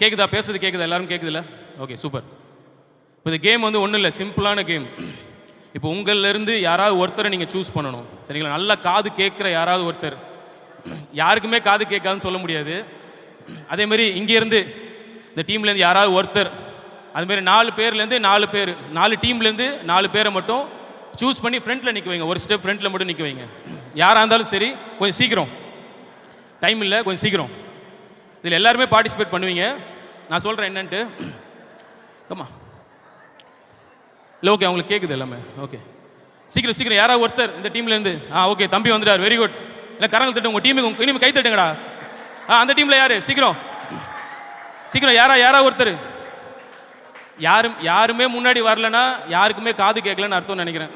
கேட்குதா? பேசுறது கேட்குதா? எல்லாரும் கேட்குதுல்ல? Okay, super. இப்போ இந்த கேம் ஒன்றும் இல்லை, சிம்பிளான கேம். இப்போ உங்களிலேருந்து யாராவது ஒருத்தரை நீங்கள் சூஸ் பண்ணணும், சரிங்களா? நல்லா காது கேட்குற யாராவது ஒருத்தர். யாருக்குமே காது கேட்காதுன்னு சொல்ல முடியாது. அதேமாரி இங்கேருந்து இந்த டீம்லேருந்து யாராவது ஒருத்தர், அதுமாரி 4 பேர்லேருந்து 4 பேர், 4 டீம்லேருந்து 4 பேரை மட்டும் சூஸ் பண்ணி ஃப்ரண்ட்டில் நிற்க வைங்க. ஒரு ஸ்டெப் ஃப்ரண்ட்டில் மட்டும் நிற்க வைங்க. யாராக இருந்தாலும் சரி, கொஞ்சம் சீக்கிரம், டைம் இல்லை, கொஞ்சம் சீக்கிரம். இதில் எல்லாருமே பார்ட்டிசிபேட் பண்ணுவீங்க. நான் சொல்கிறேன் என்னன்ட்டு. கம்மா இல்லை, ஓகே, அவங்களுக்கு கேட்குது எல்லாமே. ஓகே, சீக்கிரம் யாராவது ஒருத்தர் இந்த டீம்லேருந்து. ஓகே, தம்பி வந்துட்டார், வெரி குட். இல்லை கரங்கள் தட்டு, உங்கள் டீமுக்கு இனிமேல் கை தட்டுங்கடா. அந்த டீமில் யார்? சீக்கிரம் யாராவது ஒருத்தர். யாருமே முன்னாடி வரலன்னா யாருக்குமே காது கேட்கலன்னு அர்த்தம் நினைக்கிறேன்.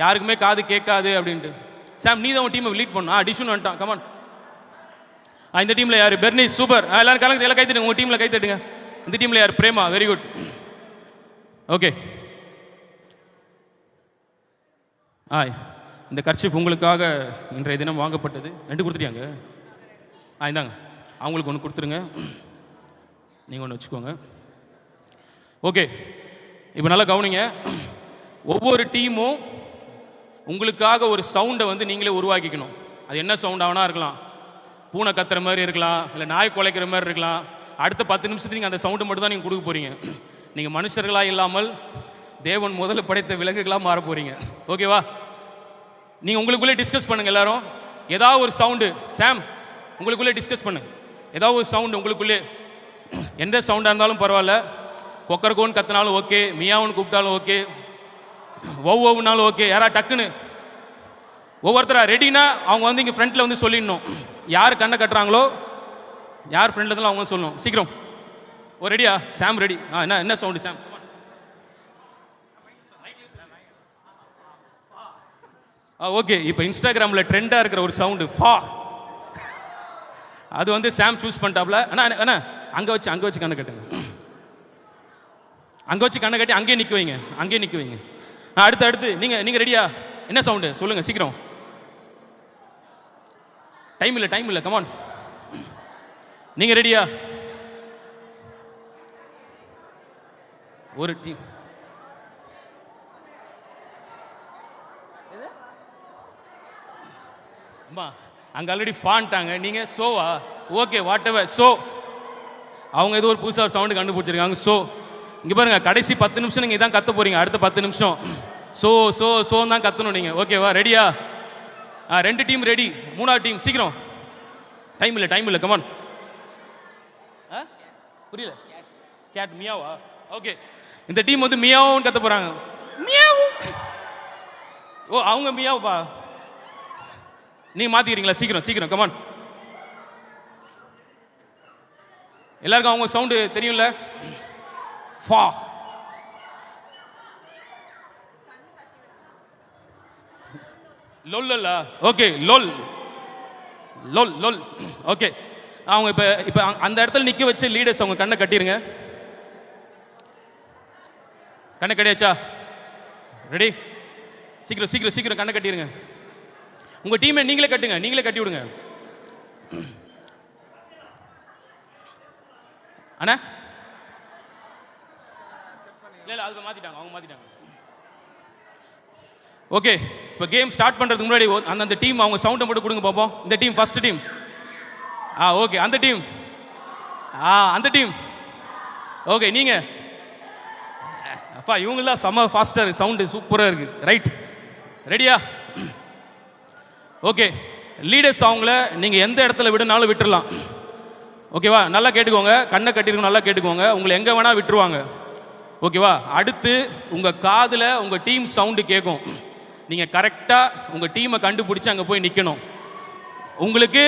யாருக்குமே காது கேட்காது அப்படின்ட்டு. சாம், நீ தான் உன் டீமை லீட் பண்ணணும். டிஷுன் வந்துட்டான், கமான். இந்த டீமில் யார்? Bernice, super. எல்லாரும் கலந்து எல்லாம் கை தட்டுங்க. உங்கள் டீமில் கை தட்டுங்க. இந்த டீமில் யார்? Prema, very good. ஓகே, இந்த கர்ச்சீஃப் உங்களுக்காக இன்றைய தினம் வாங்கப்பட்டது. 2 கொடுத்துட்டியாங்க? இந்தாங்க, அவங்களுக்கு ஒன்று கொடுத்துருங்க, நீங்கள் ஒன்று வச்சுக்கோங்க. ஓகே, இப்போ நல்லா கவனிங்க. ஒவ்வொரு டீமும் உங்களுக்காக ஒரு சவுண்டை நீங்களே உருவாக்கிக்கணும். அது என்ன சவுண்ட் ஆகுனா இருக்கலாம், பூனை கத்துற மாதிரி இருக்கலாம், இல்லை நாய் குலைக்கிற மாதிரி இருக்கலாம். அடுத்த 10 நிமிஷத்துக்கு நீங்கள் அந்த சவுண்டு மட்டும் தான் நீங்கள் கொடுக்க போகிறீங்க. நீங்கள் மனுஷர்களாக இல்லாமல் தேவன் முதல்ல படைத்த விலங்குகளாக மாற போகிறீங்க. ஓகேவா? நீங்கள் உங்களுக்குள்ளே டிஸ்கஸ் பண்ணுங்கள் எல்லாரும். ஏதாவது ஒரு சவுண்டு, சாம் உங்களுக்குள்ளே டிஸ்கஸ் பண்ணுங்க. ஏதாவது ஒரு சவுண்டு உங்களுக்குள்ளே, எந்த சவுண்டாக இருந்தாலும் பரவாயில்ல, கொக்கரகோன்னு கத்தினாலும் ஓகே, மியாவுன்னு கூப்பிட்டாலும் ஓகே, ஒவ்வொன்னாலும் ஓகே. யாரா டக்குன்னு ஒவ்வொருத்தரா ரெடினா அவங்க வந்து இங்கே ஃப்ரண்ட்டில் வந்து சொல்லிடணும். யார் கண்ணை கட்டுறாங்களோ, யார் ஃப்ரெண்டில் இருந்தாலும் அவங்க சொல்லணும். சீக்கிரம். ஓ ரெடியா? சாம் ரெடி. என்ன என்ன சவுண்டு சாம்? ஓகே. இப்போ இன்ஸ்டாகிராமில் ட்ரெண்டாக இருக்கிற ஒரு சவுண்டு ஃபா, அது வந்து சாம் சூஸ் பண்ணிட்டாப்ல. அண்ணா அண்ணா அங்கே வச்சு கண்ணை கட்டுங்க. அங்கே வச்சு கண்ணை கட்டி அங்கேயே நிற்க வைங்க. அடுத்து நீங்கள் ரெடியா? என்ன சவுண்டு சொல்லுங்கள் சீக்கிரம். டைம் இல்லை கமான். நீங்கள் ரெடியா? ஒரு டீம் அம்மா அங்கே ஆல்ரெடி ஃபான்ட்டாங்க. நீங்கள் சோவா? Okay whatever so. அவங்க ஏதோ ஒரு புதுசாக ஒரு சவுண்டு கண்டுபிடிச்சிருக்காங்க. ஸோ இங்கே பாருங்க, கடைசி 10 நிமிஷம் நீங்கள் இதான் கத்த போகிறீங்க. அடுத்த 10 நிமிஷம் சோன்னு தான் கத்தணும் நீங்கள். ஓகேவா? ரெடியா? 2 டீம் ரெடி. 3ஆவது டீம் சீக்கிரம். டைம் இல்லை கமான். புரியல? கேட் மியாவா? ஓகே. இந்த டீம் வந்து மியாவுன்னு கத்த போகிறாங்க. மியாவு. ஓ அவங்க மியாவுப்பா. நீ மாத்திக்கிறீங்களா? சீக்கிரம் கமான். எல்லாருக்கும் அவங்க சவுண்டு தெரியும்ல? ஃபா. லொல்லா? ஓகே லொல். ஓகே. அவங்க இப்போ அந்த இடத்துல நிற்க வச்சு லீடர்ஸ் அவங்க கண்ணை கட்டிருங்க. கண்ணை கட்டியாச்சா? ரெடி? சீக்கிரம் கண்ணை கட்டிருங்க. உங்க டீமை நீங்களே கட்டி விடுங்க. அண்ணா இல்லை அது மாத்திட்டாங்க, அவங்க மாத்திட்டாங்க. ஓகே. இப்போ கேம் ஸ்டார்ட் பண்றதுக்கு முன்னாடி அந்த டீம் அவங்க சவுண்டை மட்டும் கொடுங்க பார்ப்போம். இந்த டீம் ஃபர்ஸ்ட் டீம். ஓகே. அந்த டீம் ஓகே. நீங்க அப்பா இவங்கெல்லாம் செம்ம ஃபாஸ்டர், சவுண்டு சூப்பராக இருக்கு. ரைட் ரெடியா? ஓகே. லீடர்ஸ் அவங்கள நீங்கள் எந்த இடத்துல விடுனாலும் விட்டுடலாம். ஓகேவா? நல்லா கேட்டுக்கோங்க. கண்ணை கட்டிருக்கோம், நல்லா கேட்டுக்கோங்க. உங்களை எங்கே வேணால் விட்டுருவாங்க. ஓகேவா? அடுத்து உங்கள் காதில் உங்கள் டீம் சவுண்டு கேட்கும். நீங்கள் கரெக்டாக உங்கள் டீமை கண்டுபிடிச்சி அங்கே போய் நிற்கணும். உங்களுக்கு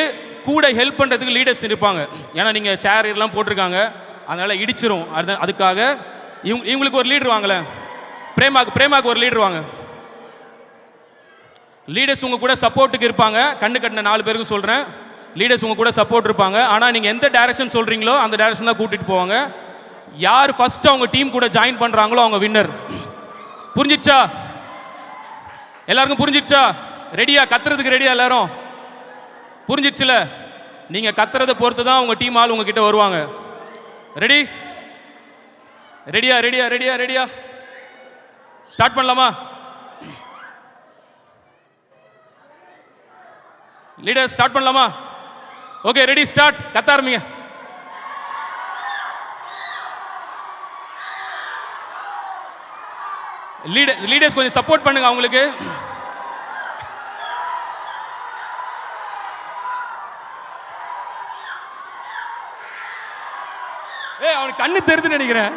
கூட ஹெல்ப் பண்ணுறதுக்கு லீடர்ஸ் இருப்பாங்க. ஏன்னா நீங்கள் சேர் எல்லாம் போட்டிருக்காங்க, அதனால் இடிச்சிரும். அதுக்காக இவங்களுக்கு ஒரு லீடர் வாங்கல. பிரேமாக்கு ஒரு லீடர் வாங்க. லீடர்ஸ் உங்க கூட சப்போர்ட்டுக்கு இருப்பாங்க. கண்ணு கட்டின 4 பேருக்கு சொல்கிறேன். லீடர்ஸ் உங்க கூட சப்போர்ட் இருப்பாங்க. ஆனால் நீங்கள் எந்த டைரக்ஷன் சொல்கிறீங்களோ அந்த டைரக்ஷன் தான் கூட்டிகிட்டு போவாங்க. யார் ஃபர்ஸ்ட் அவங்க டீம் கூட ஜாயின் பண்ணுறாங்களோ அவங்க வின்னர். புரிஞ்சிடுச்சா? எல்லாருக்கும் புரிஞ்சிடுச்சா? ரெடியா? கத்துறதுக்கு ரெடியா எல்லாரும்? புரிஞ்சிடுச்சுல? நீங்கள் கத்துறதை பொறுத்து தான் உங்கள் டீம் ஆள் உங்ககிட்ட வருவாங்க. ரெடியா? ஸ்டார்ட் பண்ணலாமா? லீடர் ஸ்டார்ட் பண்ணலாமா? Okay ready start. கத்த ஆரம்பிங்க. லீடர்ஸ் கொஞ்சம் சப்போர்ட் பண்ணுங்க அவங்களுக்கு. அவனுக்கு கண்ணு தெரிதுன்னு நினைக்கிறேன்.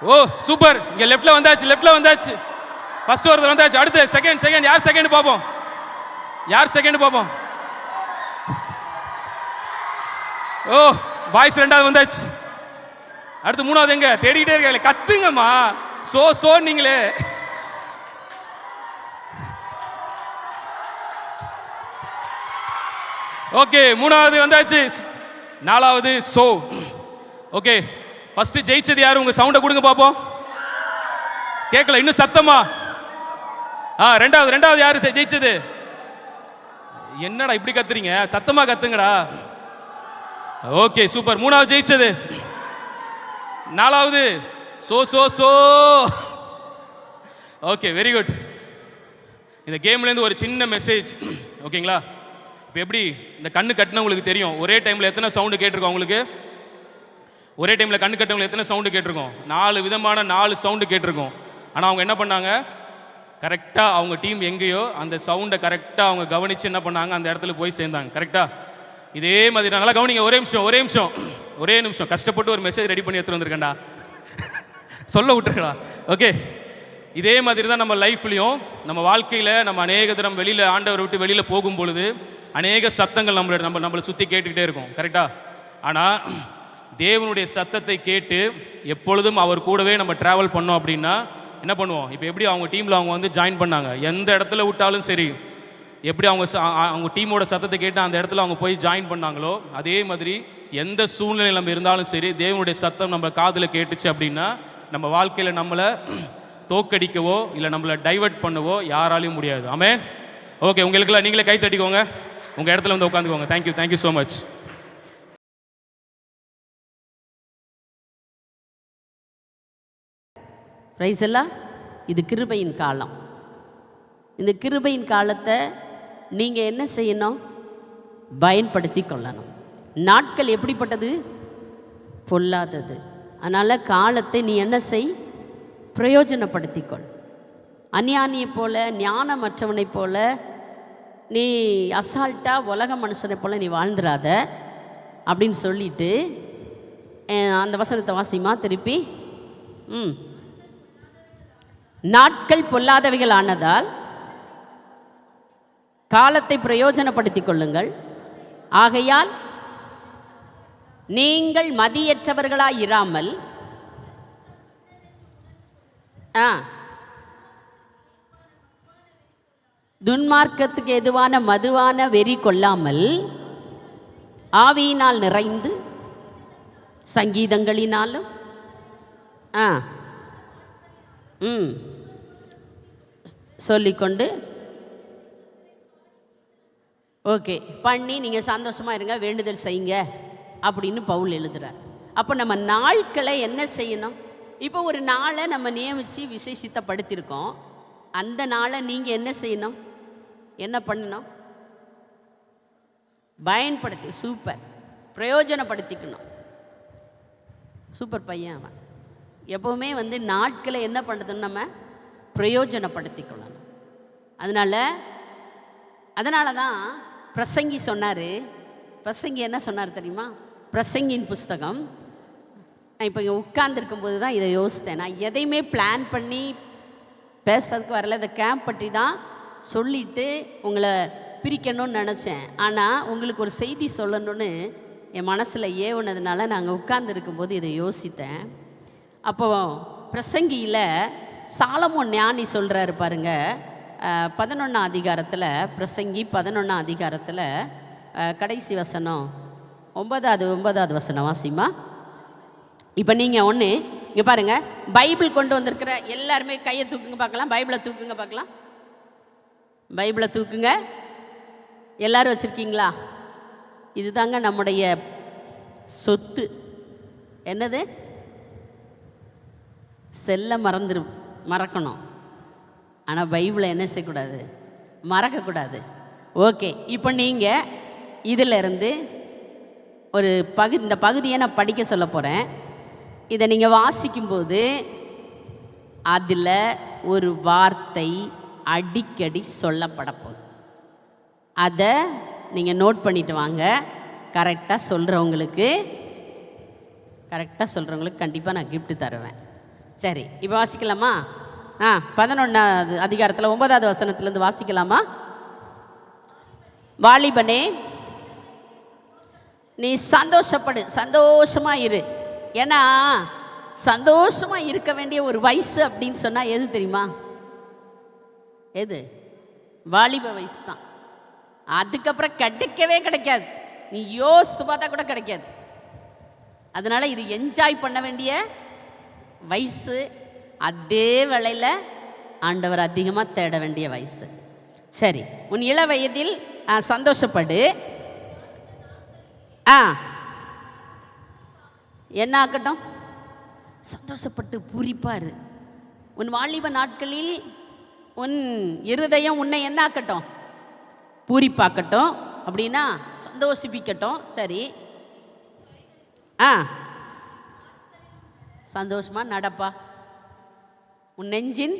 ஓ சூப்பர். இங்க லெஃப்ட்ல வந்தாச்சு. ஃபர்ஸ்ட் ஒருத்தர் வந்தாச்சு. அடுத்து செகண்ட். யார் செகண்ட் பாப்போம். ஓ பாய்ஸ் 2வது வந்தாச்சு. அடுத்து 3வது எங்க? தேடிக்கிட்டே இருக்காங்களே, கத்துங்கம்மா. சோ நீங்களே. ஓகே 3வது வந்தாச்சு. 4வது சோ. ஓகே ஃபர்ஸ்ட் ஜெயிச்சது யாரு? உங்க சவுண்ட கொடுங்க பாப்போம். கேட்கல இன்னும் சத்தமா. ரெண்டாவது யாரு ஜெயிச்சது? என்னடா இப்படி கத்துறீங்க? சத்தமா கத்துங்கடா. Okay super. 3வது ஜெயிச்சது. 4வது சோ. Okay very good. இந்த கேம்ல இருந்து ஒரு சின்ன மெசேஜ். ஓகேங்களா? இப்போ எப்படி இந்த கண்ணு கட்டினவங்களுக்கு தெரியும் ஒரே டைம்ல எத்தனை சவுண்டு கேட்டிருக்கோம் உங்களுக்கு? ஒரே டைம்ல கண்ணு கட்டினவங்களுக்கு எத்தனை சவுண்டு கேட்டிருக்கோம்? 4 விதமான 4 சவுண்டு கேட்டிருக்கோம். ஆனால் அவங்க என்ன பண்ணாங்க? கரெக்டாக அவங்க டீம் எங்கேயோ அந்த சவுண்டை கரெக்டாக அவங்க கவனித்து என்ன பண்ணாங்க? அந்த இடத்துல போய் சேர்ந்தாங்க. கரெக்டாக இதே மாதிரி நல்லா கவனிங்க. ஒரே நிமிஷம் ஒரே நிமிஷம், கஷ்டப்பட்டு ஒரு மெசேஜ் ரெடி பண்ணி எடுத்துகிட்டு வந்திருக்கேன்டா, சொல்ல விட்டுருக்கா. ஓகே, இதே மாதிரி தான் நம்ம லைஃப்லையும், நம்ம வாழ்க்கையில் நம்ம அநேக தினம் வெளியில் ஆண்டவரை விட்டு வெளியில் போகும் பொழுது அநேக சத்தங்கள் நம்மளை சுற்றி கேட்டுக்கிட்டே இருக்கும், கரெக்டாக? ஆனால் தேவனுடைய சத்தத்தை கேட்டு எப்பொழுதும் அவர் கூடவே நம்ம ட்ராவல் பண்ணோம் அப்படின்னா என்ன பண்ணுவோம்? இப்போ எப்படி அவங்க டீமில் அவங்க வந்து ஜாயின் பண்ணாங்க, எந்த இடத்துல விட்டாலும் சரி, எப்படி அவங்க டீமோட சத்தத்தை கேட்டு அந்த இடத்துல அவங்க போய் ஜாயின் பண்ணாங்களோ, அதே மாதிரி எந்த சூழ்நிலையில் நம்ம இருந்தாலும் சரி, தேவனுடைய சத்தம் நம்ம காதில் கேட்டுச்சு அப்படின்னா நம்ம வாழ்க்கையில் நம்மளை தோக்கடிக்கவோ இல்லை நம்மளை டைவர்ட் பண்ணவோ யாராலையும் முடியாது. ஆமென். ஓகே, உங்களுக்குலாம் நீங்களே கை தட்டிக்கோங்க, உங்கள் இடத்துல வந்து உட்காந்துக்கோங்க. Thank you so much. பிரைஸ் எல்லாம். இது கிருபையின் காலம். இந்த கிருபையின் காலத்தை நீங்கள் என்ன செய்யணும்? பயன்படுத்தி கொள்ளணும். நாட்கள் எப்படிப்பட்டது? பொல்லாதது. அதனால் காலத்தை நீ என்ன செய்? பிரயோஜனப்படுத்திக்கொள். அஞ்ஞானியை போல, ஞானமற்றவனை போல, நீ அசால்ட்டாக உலக மனுஷனை போல் நீ வாழ்ந்துடாத அப்படின்னு சொல்லிட்டு அந்த வசனத்தை வாசிமா திருப்பி. நாட்கள் பொல்லாதவைகள் ஆனதால் காலத்தை பிரயோஜனப்படுத்திக் கொள்ளுங்கள். ஆகையால் நீங்கள் மதியற்றவர்களாய் இராமல் துன்மார்க்கத்துக்கு எதுவான மதுவான வெறி கொள்ளாமல் ஆவியினால் நிறைந்து சங்கீதங்களினாலும் சொல்லிக்கொண்டு ஓகே பண்ணி நீங்கள் சந்தோஷமாக இருங்க, வேண்டுதல் செய்யுங்க அப்படின்னு பவுல் எழுதுகிறார். அப்போ நம்ம நாட்களை என்ன செய்யணும்? இப்போ ஒரு நாளை நம்ம நியமித்து விசேஷித்தப்படுத்தியிருக்கோம். அந்த நாளை நீங்கள் என்ன செய்யணும்? என்ன பண்ணணும்? பயன்படுத்தி சூப்பர் பிரயோஜனப்படுத்திக்கணும். சூப்பர் பையன் அவன். எப்போவுமே வந்து நாட்களை என்ன பண்ணுறதுன்னு நம்ம பிரயோஜனப்படுத்திக்கொள்ளணும். அதனால தான் பிரசங்கி சொன்னார். பிரசங்கி என்ன சொன்னார் தெரியுமா? பிரசங்கின் புஸ்தகம். நான் இப்போ இங்கே உட்கார்ந்துருக்கும்போது தான் இதை யோசித்தேன். நான் எதையுமே பிளான் பண்ணி பேசுறதுக்கு வரல. இந்த கேம்ப் பற்றி தான் சொல்லிவிட்டு உங்களை பிரிக்கணும்னு நினச்சேன். ஆனால் உங்களுக்கு ஒரு செய்தி சொல்லணும்னு என் மனசில் ஏவுனதுனால நாங்கள் உட்கார்ந்துருக்கும்போது இதை யோசித்தேன். அப்போ பிரசங்கியில் சாலமோன் ஞானி சொல்கிறாரு பாருங்க, 11ஆம் அதிகாரத்தில், பிரசங்கி 11ஆம் அதிகாரத்தில் கடைசி வசனம் 9வது வசனம் வாசிமா. இப்போ நீங்கள் ஒன்று இங்கே பாருங்கள், பைபிள் கொண்டு வந்திருக்கிற எல்லாருமே கையை தூக்குங்க பார்க்கலாம். பைபிளை தூக்குங்க பார்க்கலாம். பைபிளை தூக்குங்க. எல்லோரும் வச்சுருக்கீங்களா? இதுதாங்க நம்முடைய சொத்து. என்னது? செல்ல மறக்கணும். ஆனால் பைபிளை என்ன செய்யக்கூடாது? மறக்கக்கூடாது. ஓகே, இப்போ நீங்கள் இதிலிருந்து ஒரு இந்த பகுதியை நான் படிக்க சொல்ல போகிறேன். இதை நீங்கள் வாசிக்கும்போது அதில் ஒரு வார்த்தை அடிக்கடி சொல்லப்பட போகுது. அதை நீங்கள் நோட் பண்ணிட்டு வாங்க. கரெக்டாக சொல்கிறவங்களுக்கு கண்டிப்பாக நான் கிஃப்ட் தருவேன். சரி, இப்போ வாசிக்கலாமா? 11ஆவது அதிகாரத்தில் 9வது வசனத்துலேருந்து வாசிக்கலாமா? வாலிபனே, நீ சந்தோஷப்படு, சந்தோஷமாக இரு. ஏன்னா சந்தோஷமாக இருக்க வேண்டிய ஒரு வயசு அப்படின்னு சொன்னால் எது தெரியுமா? எது? வாலிப வயசு தான். அதுக்கப்புறம் கிடைக்காது. நீ யோசித்து பார்த்தா கூட கிடைக்காது. அதனால் இது என்ஜாய் பண்ண வேண்டிய வயசு. அதே வேளையில் ஆண்டவர் அதிகமாக தேட வேண்டிய வயசு. சரி, உன் இள வயதில் சந்தோஷப்படு. என்ன ஆக்கட்டும்? சந்தோஷப்பட்டு பூரிப்பாரு. உன் வாலிப நாட்களில் உன் இருதயம் உன்னை என்ன ஆக்கட்டும்? பூரிப்பாக்கட்டும். அப்படின்னா சந்தோஷிப்பிக்கட்டும். சரி, சந்தோஷமாக நடப்பா. உன் நெஞ்சின்,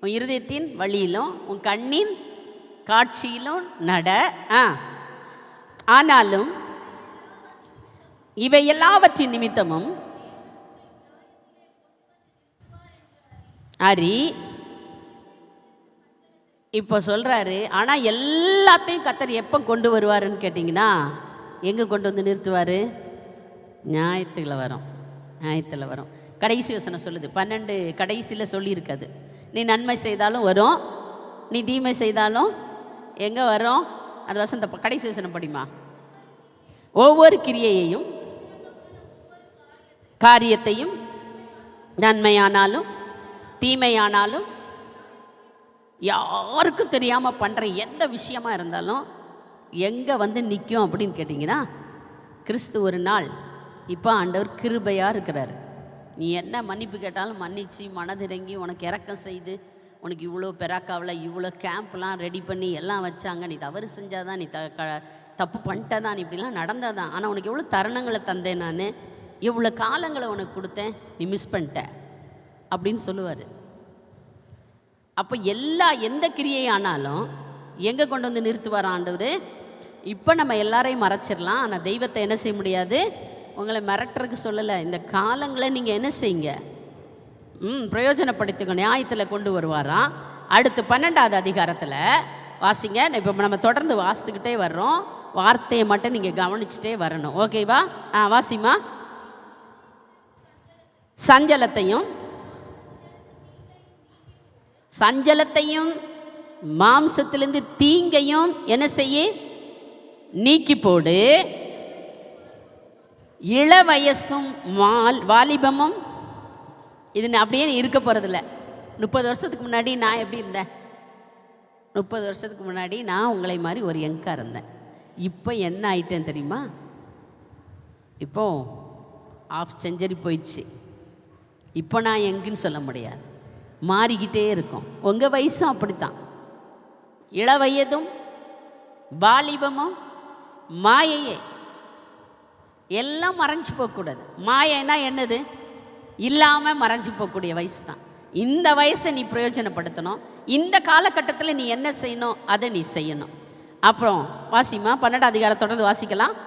உன் இருதயத்தின் வழியிலும் உன் கண்ணின் காட்சியிலும் நட. ஆனாலும் இவை எல்லாவற்றின் நிமித்தமும் அரி இப்போ சொல்கிறாரு. ஆனால் எல்லாத்தையும் கர்த்தர் எப்போ கொண்டு வருவாருன்னு கேட்டிங்கன்னா, எங்கே கொண்டு வந்து நிறுத்துவார்? நியாயத்தில் வரும். நியாயத்தில் வரும். கடைசி வசனம் சொல்லுது, 12 கடைசியில் சொல்லியிருக்காது. நீ நன்மை செய்தாலும் வரும், நீ தீமை செய்தாலும் எங்கே வரும்? அந்த வசனத்தை கடைசி வசனம் படிமா. ஒவ்வொரு கிரியையையும் காரியத்தையும் நன்மையானாலும் தீமையானாலும் யாருக்கும் தெரியாமல் பண்ணுற எந்த விஷயமா இருந்தாலும் எங்கே வந்து நிற்கும் அப்படின்னு கேட்டிங்கன்னா, கிறிஸ்து ஒரு நாள் இப்போ ஆண்டவர் கிருபையாக இருக்கிறார். நீ என்ன மன்னிப்பு கேட்டாலும் மன்னிச்சு மனதிறங்கி உனக்கு இரக்கம் செய்து உனக்கு இவ்வளோ பெராக்காவில் இவ்வளோ கேம்ப்லாம் ரெடி பண்ணி எல்லாம் வச்சாங்க. நீ தவறு செஞ்சாதான், நீ தப்பு பண்ணிட்டதான், நீ இப்படிலாம் நடந்தாதான். ஆனால் உனக்கு எவ்வளோ தருணங்களை தந்தேன், நான் எவ்வளோ காலங்களை உனக்கு கொடுத்தேன், நீ மிஸ் பண்ணிட்ட அப்படின்னு சொல்லுவார். அப்போ எந்த கிரியை ஆனாலும் எங்கே கொண்டு வந்து நிறுத்துவார் ஆண்டவர்? இப்போ நம்ம எல்லாரையும் மறைச்சிடலாம், ஆனால் தெய்வத்தை என்ன செய்ய முடியாது? உங்களை மிரட்டுறதுக்கு சொல்லலை. இந்த காலங்களை நீங்கள் என்ன செய்யுங்க, பிரயோஜனப்படுத்திக்கணும். நியாயத்தில் கொண்டு வருவாராம். அடுத்து 12வது அதிகாரத்தில் வாசிங்க. இப்போ நம்ம தொடர்ந்து வாசித்துக்கிட்டே வர்றோம். வார்த்தையை மட்டும் நீங்கள் கவனிச்சுட்டே வரணும். ஓகேவா? வாசிமா. சஞ்சலத்தையும் மாம்சத்திலிருந்து தீங்கையும் என்ன செய்ய நீக்கி போடு. இளவயசும் வாலிபமும் இது அப்படியே இருக்க போகிறதில்ல. 30 வருஷத்துக்கு முன்னாடி நான் எப்படி இருந்தேன்? 30 வருஷத்துக்கு முன்னாடி நான் உங்களை மாதிரி ஒரு யங்காக இருந்தேன். இப்போ என்ன ஆயிட்டேன் தெரியுமா? இப்போ ½ செஞ்சுரி போயிடுச்சு. இப்போ நான் எங்குன்னு சொல்ல முடியாது, மாறிக்கிட்டே இருக்கும். உங்கள் வயசும் அப்படித்தான். இளவயதும் வாலிபமும் மாயையே, எல்லாம் மறைஞ்சு போகக்கூடாது. மாயைனா என்னது? இல்லாமல் மறைஞ்சு போகக்கூடிய வயசு தான். இந்த வயசை நீ பிரயோஜனப்படுத்தணும். இந்த காலகட்டத்தில் நீ என்ன செய்யணும் அதை நீ செய்யணும். அப்புறம் வாசிமா, 12வது அதிகாரம் தொடர்ந்து வாசிக்கலாம்.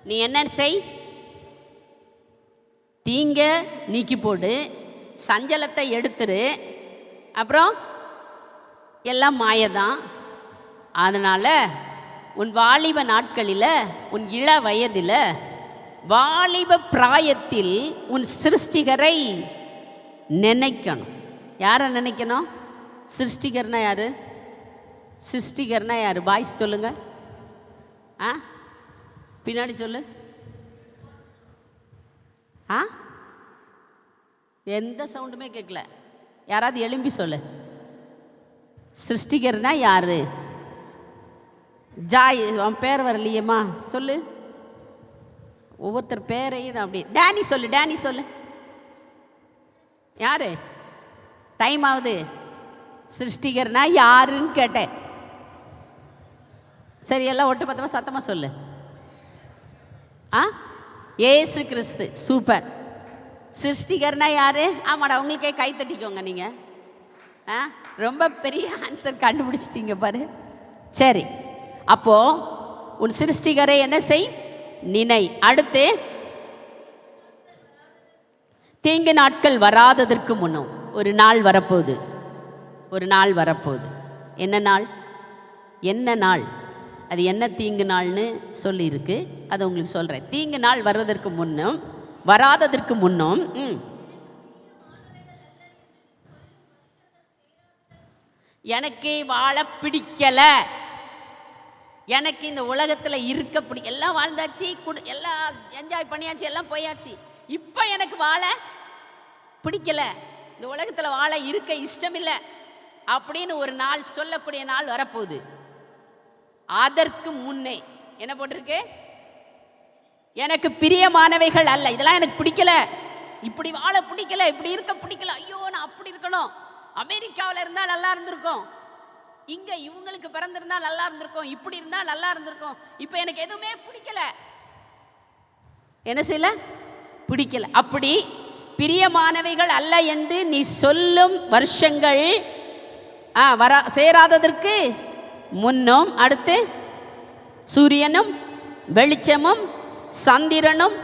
நீ என்ன செய்? தீங்க நீக்கி போடு, சஞ்சலத்தை எடுத்துரு. அப்புறம் எல்லாம் மாயதான். அதனால் உன் வாலிப நாட்களில், உன் இள வயதில், வாலிப பிராயத்தில் உன் சிருஷ்டிகரை நினைக்கணும். யாரை நினைக்கணும்? சிருஷ்டிகர்னா யார்? சிருஷ்டிகர்னா யார்? பாய்ஸ் சொல்லுங்க. பின்னாடி சொல்லு. எந்த சவுண்டுமே கேட்கல. யாராவது எழும்பி சொல்லு. சிருஷ்டிகர்னா யாரு? ஜாய், அவன் பேர் வரலையேம்மா, சொல்லு. ஒவ்வொருத்தர் பேரையும் அப்படி. டேனி சொல்லு, டேனி சொல்லு. யாரு? டைம் ஆகுது. சிருஷ்டிகர்னா யாருன்னு கேட்டேன். சரி, எல்லாம் ஒட்டு மொத்தமாக சத்தமாக சொல்லு. ஏசு கிறிஸ்து. சூப்பர். சிருஷ்டிகர்னா யாரு? ஆமாடா, உங்களுக்கே கை தட்டிக்கோங்க. நீங்கள் ரொம்ப பெரிய ஆன்சர் கண்டுபிடிச்சிட்டீங்க பாரு. சரி, அப்போ உன் சிருஷ்டிகரை என்ன செய்? நினை. அடுத்து, தீங்கு நாட்கள் வராததற்கு முன்னும் ஒரு நாள் வரப்போகுது. ஒரு நாள் வரப்போகுது. என்ன நாள்? என்ன நாள்? அது என்ன தீங்கு நாள்னு சொல்லியிருக்கு, அதை உங்களுக்கு சொல்கிறேன். தீங்கு நாள் வர்றதற்கு முன்னும் வராததற்கு முன்னும் எனக்கு வாழ பிடிக்கல, எனக்கு இந்த உலகத்தில் இருக்க எல்லாம் வாழ்ந்தாச்சு, எல்லாம் என்ஜாய் பண்ணியாச்சு, எல்லாம் போயாச்சு. இப்போ எனக்கு வாழ பிடிக்கல, இந்த உலகத்தில் வாழ இருக்க இஷ்டம் இல்லை அப்படின்னு ஒரு நாள் சொல்லக்கூடிய நாள் வரப்போகுது. அதற்கு முன்னே என்ன போட்டிருக்கு? எனக்கு பிரியமானவைகள் அல்ல. இதெல்லாம் எனக்கு பிடிக்கல, இப்படி வாழ பிடிக்கல, இப்படி இருக்க பிடிக்கல, ஐயோ நான் அப்படி இருக்கணும், அமெரிக்காவில் இருந்தால் நல்லா இருந்திருக்கும், இங்கே இவங்களுக்கு பிறந்திருந்தா நல்லா இருந்திருக்கும், இப்படி இருந்தால் நல்லா இருந்திருக்கும், இப்போ எனக்கு எதுவுமே பிடிக்கல. என்ன செய்யல? பிடிக்கல. அப்படி பிரியமானவைகள் அல்ல என்று நீ சொல்லும் வருஷங்கள் சேராததற்கு முன்னும், அடுத்து சூரியனும் வெளிச்சமும் சந்திரனும்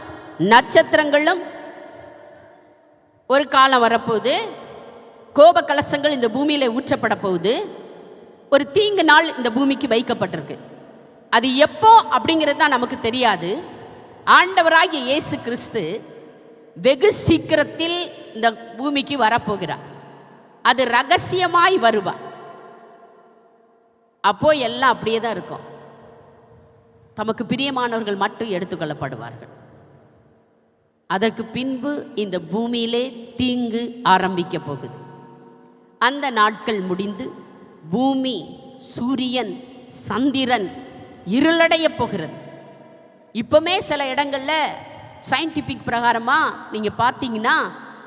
நட்சத்திரங்களும் ஒரு காலம் வரப்போகுது. கோப கலசங்கள் இந்த பூமியில் ஊற்றப்பட போகுது. ஒரு தீங்கு நாள் இந்த பூமிக்கு வைக்கப்பட்டிருக்கு. அது எப்போ அப்படிங்கிறது தான் நமக்கு தெரியாது. ஆண்டவராகிய இயேசு கிறிஸ்து வெகு சீக்கிரத்தில் இந்த பூமிக்கு வரப்போகிறார். அது ரகசியமாய் வருவார். அப்போ எல்லாம் அப்படியே தான் இருக்கும். தமக்கு பிரியமானவர்கள் மட்டும் எடுத்துக்கொள்ளப்படுவார்கள். அதற்கு பின்பு இந்த பூமியிலே தீங்கு ஆரம்பிக்க போகுது. அந்த நாட்கள் முடிந்து பூமி, சூரியன், சந்திரன் இருளடைய போகிறது. இப்போமே சில இடங்களில் சயின்டிஃபிக் பிரகாரமாக நீங்கள் பார்த்தீங்கன்னா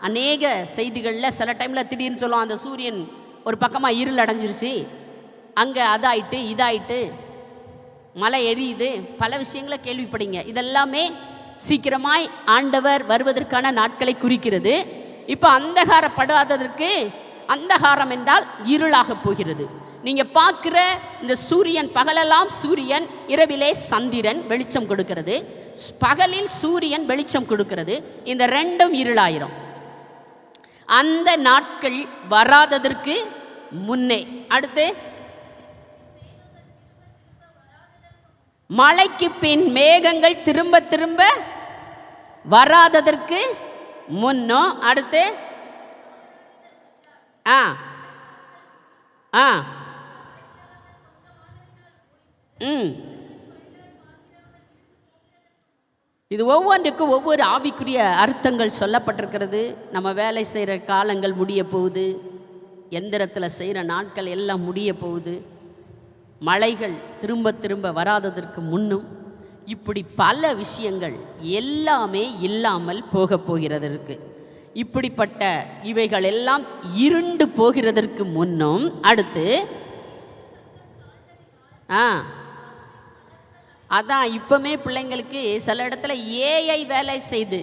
அநேக செய்திகளில் சில டைமில் திடீர்னு சொல்லுவோம், அந்த சூரியன் ஒரு பக்கமாக இருள் அடைஞ்சிருச்சு, அங்கே அதாயிட்டு இதாயிட்டு மலை எரியுது, பல விஷயங்களை கேள்விப்படிங்க. இதெல்லாமே சீக்கிரமாய் ஆண்டவர் வருவதற்கான நாட்களை குறிக்கிறது. இப்போ அந்தகாரப்படாததற்கு, அந்தகாரம் என்றால் இருளாக போகிறது. நீங்கள் பார்க்குற இந்த சூரியன், பகலெல்லாம் சூரியன், இரவிலே சந்திரன் வெளிச்சம் கொடுக்கிறது. பகலில் சூரியன் வெளிச்சம் கொடுக்கிறது. இந்த ரெண்டும் இருளாயிரும். அந்த நாட்கள் வராததற்கு முன்னே, அடுத்து மழைக்கு பின் மேகங்கள் திரும்ப திரும்ப வராததற்கு முன்னோ, அடுத்து இது ஒவ்வொன்றுக்கும் ஒவ்வொரு ஆவிக்குரிய அர்த்தங்கள் சொல்லப்பட்டிருக்கிறது. நம்ம வேலை செய்கிற காலங்கள் முடிய போகுது, எந்திரத்தில் செய்கிற நாட்கள் எல்லாம் முடிய போகுது. மழைகள் திரும்ப திரும்ப வராததற்கு முன்னும் இப்படி பல விஷயங்கள் எல்லாமே இல்லாமல் போக போகிறதற்கு, இப்படிப்பட்ட இவைகள் எல்லாம் இருண்டு போகிறதற்கு முன்னும், அடுத்து அதான் இப்போமே பிள்ளைங்களுக்கு சில இடத்துல ஏஐ வேலை செய்து,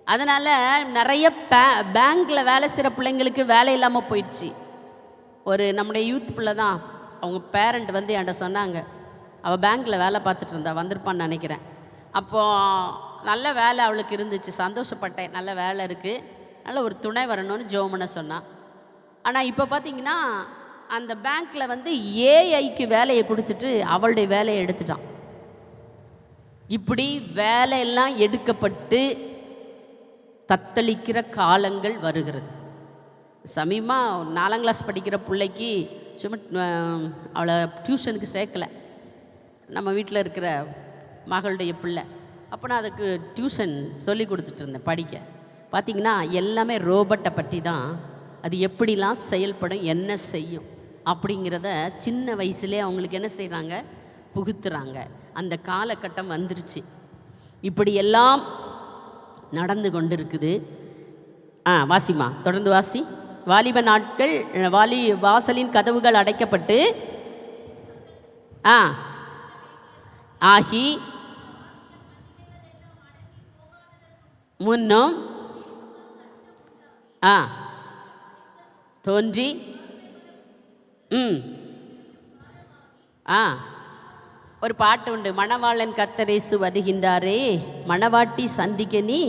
அதனால் நிறைய பேங்க்கில் வேலை செய்கிற பிள்ளைங்களுக்கு வேலை இல்லாமல் போயிடுச்சு. ஒரு நம்முடைய யூத் பிள்ளை தான், அவங்க பேரண்ட் வந்து என்கிட்ட சொன்னாங்க, அவள் பேங்க்கில் வேலை பார்த்துட்டு இருந்தா, வந்திருப்பான்னு நினைக்கிறேன். அப்போது நல்ல வேலை அவளுக்கு இருந்துச்சு, சந்தோஷப்பட்டேன், நல்ல வேலை இருக்குது, நல்ல ஒரு துணை வரணும்னு ஜோமனை சொன்னான். ஆனால் இப்போ பார்த்திங்கன்னா அந்த பேங்க்கில் வந்து ஏஐக்கு வேலையை கொடுத்துட்டு அவளுடைய வேலையை எடுத்துட்டான். இப்படி வேலையெல்லாம் எடுக்கப்பட்டு தத்தளிக்கிற காலங்கள் வருகிறது. சமீபமாக 4ஆம் கிளாஸ் படிக்கிற பிள்ளைக்கு சும்மா அவளை டியூஷனுக்கு சேர்க்கலை, நம்ம வீட்டில் இருக்கிற மகளுடைய பிள்ளை. அப்போ நான் அதுக்கு டியூஷன் சொல்லி கொடுத்துட்டு இருந்தேன் படிக்க. பார்த்திங்கன்னா எல்லாமே ரோபோட்டை பற்றி தான், அது எப்படிலாம் செயல்படும், என்ன செய்யும் அப்படிங்கிறத சின்ன வயசுலேயே அவங்களுக்கு என்ன செய்கிறாங்க, புகுத்துறாங்க. அந்த காலகட்டம் வந்துருச்சு. இப்படியெல்லாம் நடந்து கொண்டு இருக்குது. வாசிமா, தொடர்ந்து வாசி. வாலிப நாட்கள், வாசலின் கதவுகள் அடைக்கப்பட்டு ஆகி முன்னும் தோன்றி ஒரு பாட்டு உண்டு, மணவாளன் கர்த்தரேசு வருகின்றாரே, மணவாட்டி சந்திக்க நீ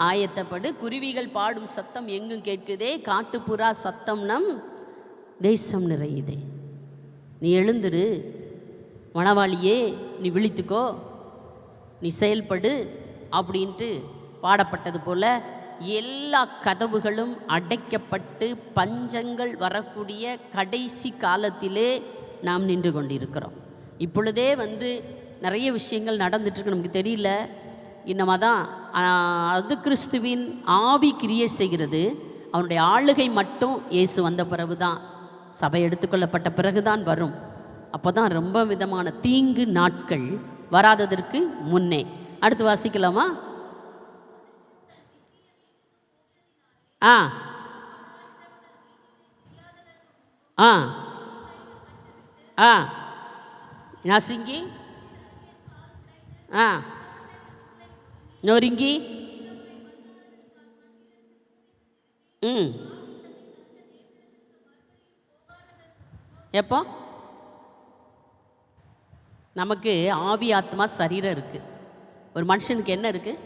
ஆயத்தப்படு, குருவிகள் பாடும் சத்தம் எங்கும் கேட்குதே, காட்டுப்புறா சத்தம் நம் தேசம் நிறையுதே. நீ எழுந்துரு மணவாளியே, நீ விழித்துக்கோ, நீ செயல்படு அப்படின்ட்டு பாடப்பட்டது போல எல்லா கதவுகளும் அடைக்கப்பட்டு பஞ்சங்கள் வரக்கூடிய கடைசி காலத்திலே நாம் நின்று கொண்டிருக்கிறோம். இப்பொழுதே வந்து நிறைய விஷயங்கள் நடந்துட்டுருக்கு, நமக்கு தெரியல. இன்னமாக தான் அது கிறிஸ்துவின் ஆவி கிரியை செய்கிறது. அவனுடைய ஆளுகை மட்டும் இயேசு வந்த பிறகு தான், சபை எடுத்துக்கொள்ளப்பட்ட பிறகு தான் வரும். அப்போ தான் ரொம்ப விதமான தீங்கு நாட்கள் வராததற்கு முன்னே. அடுத்து வாசிக்கலாமா? நாசிங்கி நொறுங்கி எப்போ நமக்கு ஆவி ஆத்மா சரீரம் இருக்குது. ஒரு மனுஷனுக்கு என்ன இருக்குது?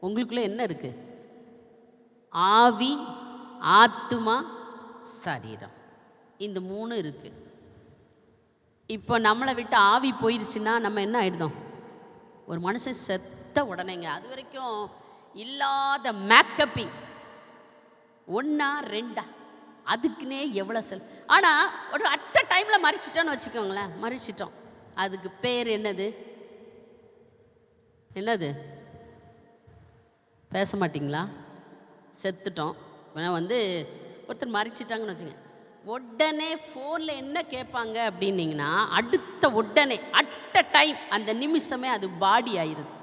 உங்களுக்குள்ளே என்ன இருக்குது? ஆவி, ஆத்மா, சரீரம், இந்த 3 இருக்குது. இப்போ நம்மளை விட்டு ஆவி போயிடுச்சுன்னா நம்ம என்ன ஆகிடுதோம்? ஒரு மனுஷன் செத்த உடனேங்க, அது வரைக்கும் இல்லாத மேக்கப்பிங் 1 2 அதுக்குன்னே எவ்வளோ ஆனால் ஒரு அட்ட டைமில் மறிச்சிட்டோன்னு வச்சுக்கோங்களேன், மறிச்சிட்டோம். அதுக்கு பேர் என்னது? என்னது? பேச மாட்டிங்களா? செத்துட்டோம். ஒருத்தர் மறிச்சிட்டாங்கன்னு வச்சுங்க, உடனே ஃபோனில் என்ன கேட்பாங்க அப்படின்னிங்கன்னா, அடுத்த உடனே அட்ட டைம் அந்த நிமிஷமே அது பாடி ஆயிடுது.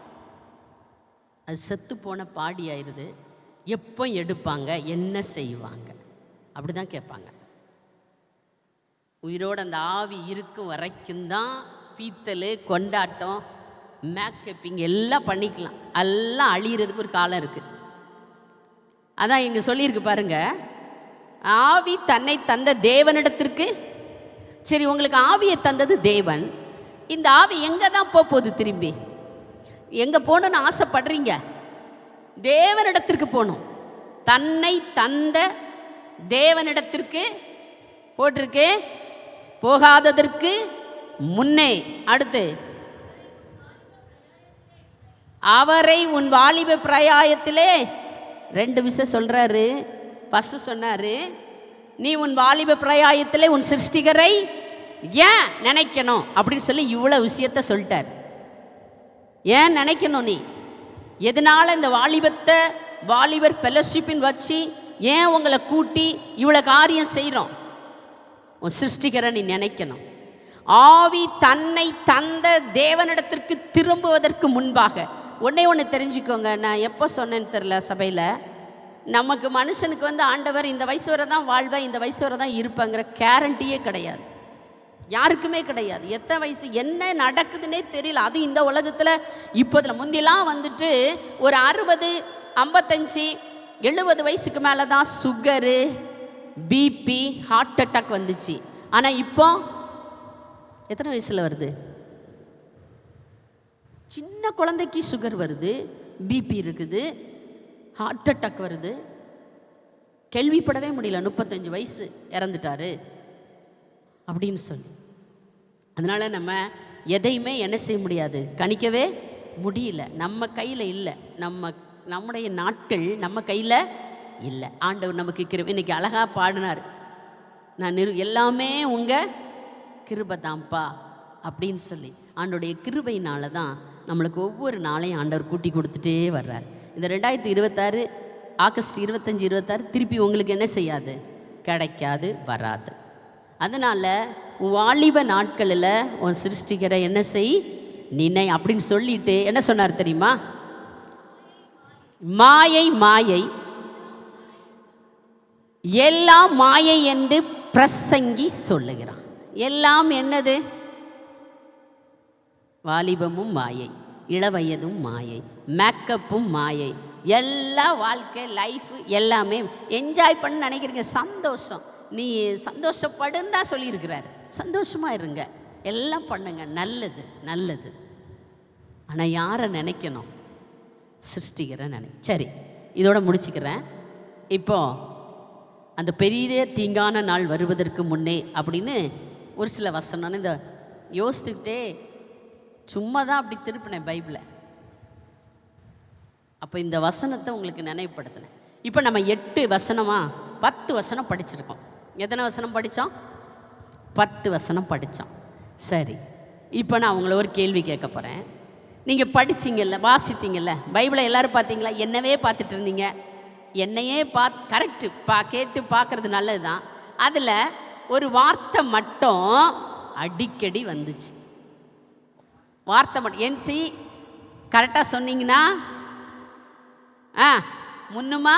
அது செத்து போன பாடி ஆயிடுது. எப்போ எடுப்பாங்க, என்ன செய்வாங்க, அப்படி தான் கேட்பாங்க. உயிரோடு அந்த ஆவி இருக்கும் வரைக்கும் தான் பீத்தல், கொண்டாட்டம், மேக்கப்பிங் எல்லாம் பண்ணிக்கலாம். எல்லாம் அழிகிறதுக்கு ஒரு காலம் இருக்குது. அதான் இங்கே சொல்லியிருக்கு பாருங்க, ஆவி தன்னை தந்த தேவனிடத்திற்கு. சரி, உங்களுக்கு ஆவியை தந்தது தேவன். இந்த ஆவி எங்கே தான் போகுது? திரும்பி எங்கே போகணுன்னு ஆசைப்படுறீங்க? தேவனிடத்திற்கு போகணும். தன்னை தந்த தேவனிடத்திற்கு போட்டிருக்கு, போகாததற்கு முன்னே. அடுத்து, அவரை உன் வாலிப பிராயத்திலே 2 விஷயம் சொல்கிறாரு. ஃபஸ்ட்டு சொன்னார், நீ உன் வாலிப பிராயத்திலே உன் சிருஷ்டிகரை ஏன் நினைக்கணும் அப்படின்னு சொல்லி இவ்வளோ விஷயத்த சொல்லிட்டார். ஏன் நினைக்கணும்? நீ எதனால் இந்த வாலிபர் ஃபெலோஷிப்பின் வச்சு ஏன் உங்களை கூட்டி இவ்வளோ காரியம் செய்கிறோம்? உன் சிருஷ்டிகரை நீ நினைக்கணும். ஆவி தன்னை தந்த தேவனிடத்திற்கு திரும்புவதற்கு முன்பாக ஒன்று தெரிஞ்சுக்கோங்க. நான் எப்போ சொன்னேன்னு தெரில சபையில், நமக்கு மனுஷனுக்கு ஆண்டவர் இந்த வயசு வரை தான் வாழ்வேன், இந்த வயசு வரை தான் இருப்பேங்கிற கேரண்டியே கிடையாது. யாருக்குமே கிடையாது. எத்தனை வயசு என்ன நடக்குதுன்னே தெரியல. அதுவும் இந்த உலகத்தில் இப்போதில் முந்திலாம் ஒரு 60 55 70 வயசுக்கு மேலே தான் சுகரு, பிபி, ஹார்ட் அட்டாக் வந்துச்சு. ஆனால் இப்போ எத்தனை வயசில் வருது? சின்ன குழந்தைக்கு சுகர் வருது, பிபி இருக்குது, ஹார்ட் அட்டாக் வருது. கேள்விப்படவே முடியல. 35 வயசு இறந்துட்டாரு அப்படின்னு சொல்லி. அதனால் நம்ம எதையுமே என்ன செய்ய முடியாது, கணிக்கவே முடியல. நம்ம கையில் இல்லை. நம்முடைய நாட்கள் நம்ம கையில் இல்லை. ஆண்டவர் நமக்கு கிருபை. இன்றைக்கி அழகாக பாடினார், நான் எல்லாமே உங்கள் கிருபை தான்ப்பா அப்படின்னு சொல்லி. ஆண்டோடைய கிருபையினால தான் நம்மளுக்கு ஒவ்வொரு நாளையும் ஆண்டவர் கூட்டி கொடுத்துட்டே வர்றார். இந்த 2026 ஆகஸ்ட் 25 26 திருப்பி உங்களுக்கு என்ன செய்யாது, கிடைக்காது, வராது. அதனால் வாலிப நாட்களில் உன் சிருஷ்டிகரை என்ன செய், நினை அப்படின்னு சொல்லிட்டு என்ன சொன்னார் தெரியுமா? மாயை மாயை எல்லாம் மாயை என்று பிரசங்கி சொல்லுகிறான். எல்லாம் என்னது? வாலிபமும் மாயை, இளவயதும் மாயை, மேக்கப்பும் மாயை, எல்லா வாழ்க்கை லைஃப் எல்லாமே என்ஜாய் பண்ண நினைக்கிறீங்க. சந்தோஷம், நீ சந்தோஷப்படுன்னு தான் சொல்லியிருக்கிறார். சந்தோஷமாக இருங்க, எல்லாம் பண்ணுங்க, நல்லது நல்லது. ஆனால் யாரை நினைக்கணும்? சிருஷ்டிகரை சரி, இதோட முடிச்சுக்கிறேன். இப்போ அந்த பெரிய தீங்கான நாள் வருவதற்கு முன்னே அப்படின்னு ஒரு சில வசனம் இந்த யோசித்துக்கிட்டே சும்மா தான் அப்படி திருப்பினேன் பைபிளை. அப்போ இந்த வசனத்தை உங்களுக்கு நினைவுபடுத்தினேன். இப்போ நம்ம 8 வசனமா 10 வசனம் படிச்சிருக்கோம். எத்தனை வசனம் படித்தோம்? 10 வசனம் படித்தோம். சரி, இப்போ நான் உங்களை ஒரு கேள்வி கேட்க போகிறேன். நீங்கள் படிச்சிங்கல்ல, வாசித்தீங்கல்ல, பைபிளை எல்லோரும் பார்த்தீங்களா? என்னவே பார்த்துட்டு இருந்தீங்க. என்னையே கரெக்டு கேட்டு பார்க்குறது நல்லது தான். அதில் ஒரு வார்த்தை மட்டும் அடிக்கடி வந்துச்சு. வார்த்தை மட்டும் எஞ்சி கரெக்டாக சொன்னீங்கன்னா முன்னுமா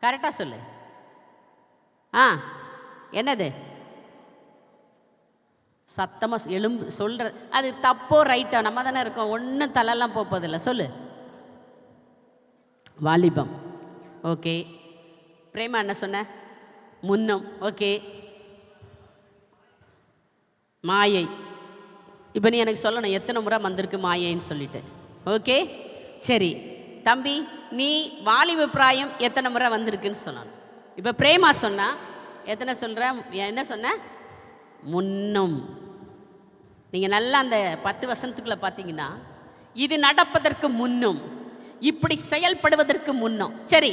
கரெக்டாக சொல்லு. என்னது? சத்தமாக எலும்பு சொல்கிற அது தப்போ ரைட்டோ நம்ம தானே இருக்கோம். ஒன்றும் தலையெல்லாம் போவதில்லை. சொல்லு. வாலிபம். ஓகே. பிரேமா என்ன சொன்ன? முன்னம். ஓகே. மாயை. இப்போ நீ எனக்கு சொல்லணும் எத்தனை முறை வந்திருக்கு மாயைன்னு சொல்லிட்டு. ஓகே, சரி தம்பி, நீ வாலிப பிராயம் எத்தனை முறை வந்திருக்குன்னு சொல்லணும். இப்போ பிரேமா சொன்னா எத்தனை சொல்கிற? என்ன சொன்ன? முன்னும். நீங்கள் நல்லா அந்த 10 வசனத்துக்குள்ளே பார்த்தீங்கன்னா, இது நடப்பதற்கு முன்னும், இப்படி செயல்படுவதற்கு முன்னும். சரி,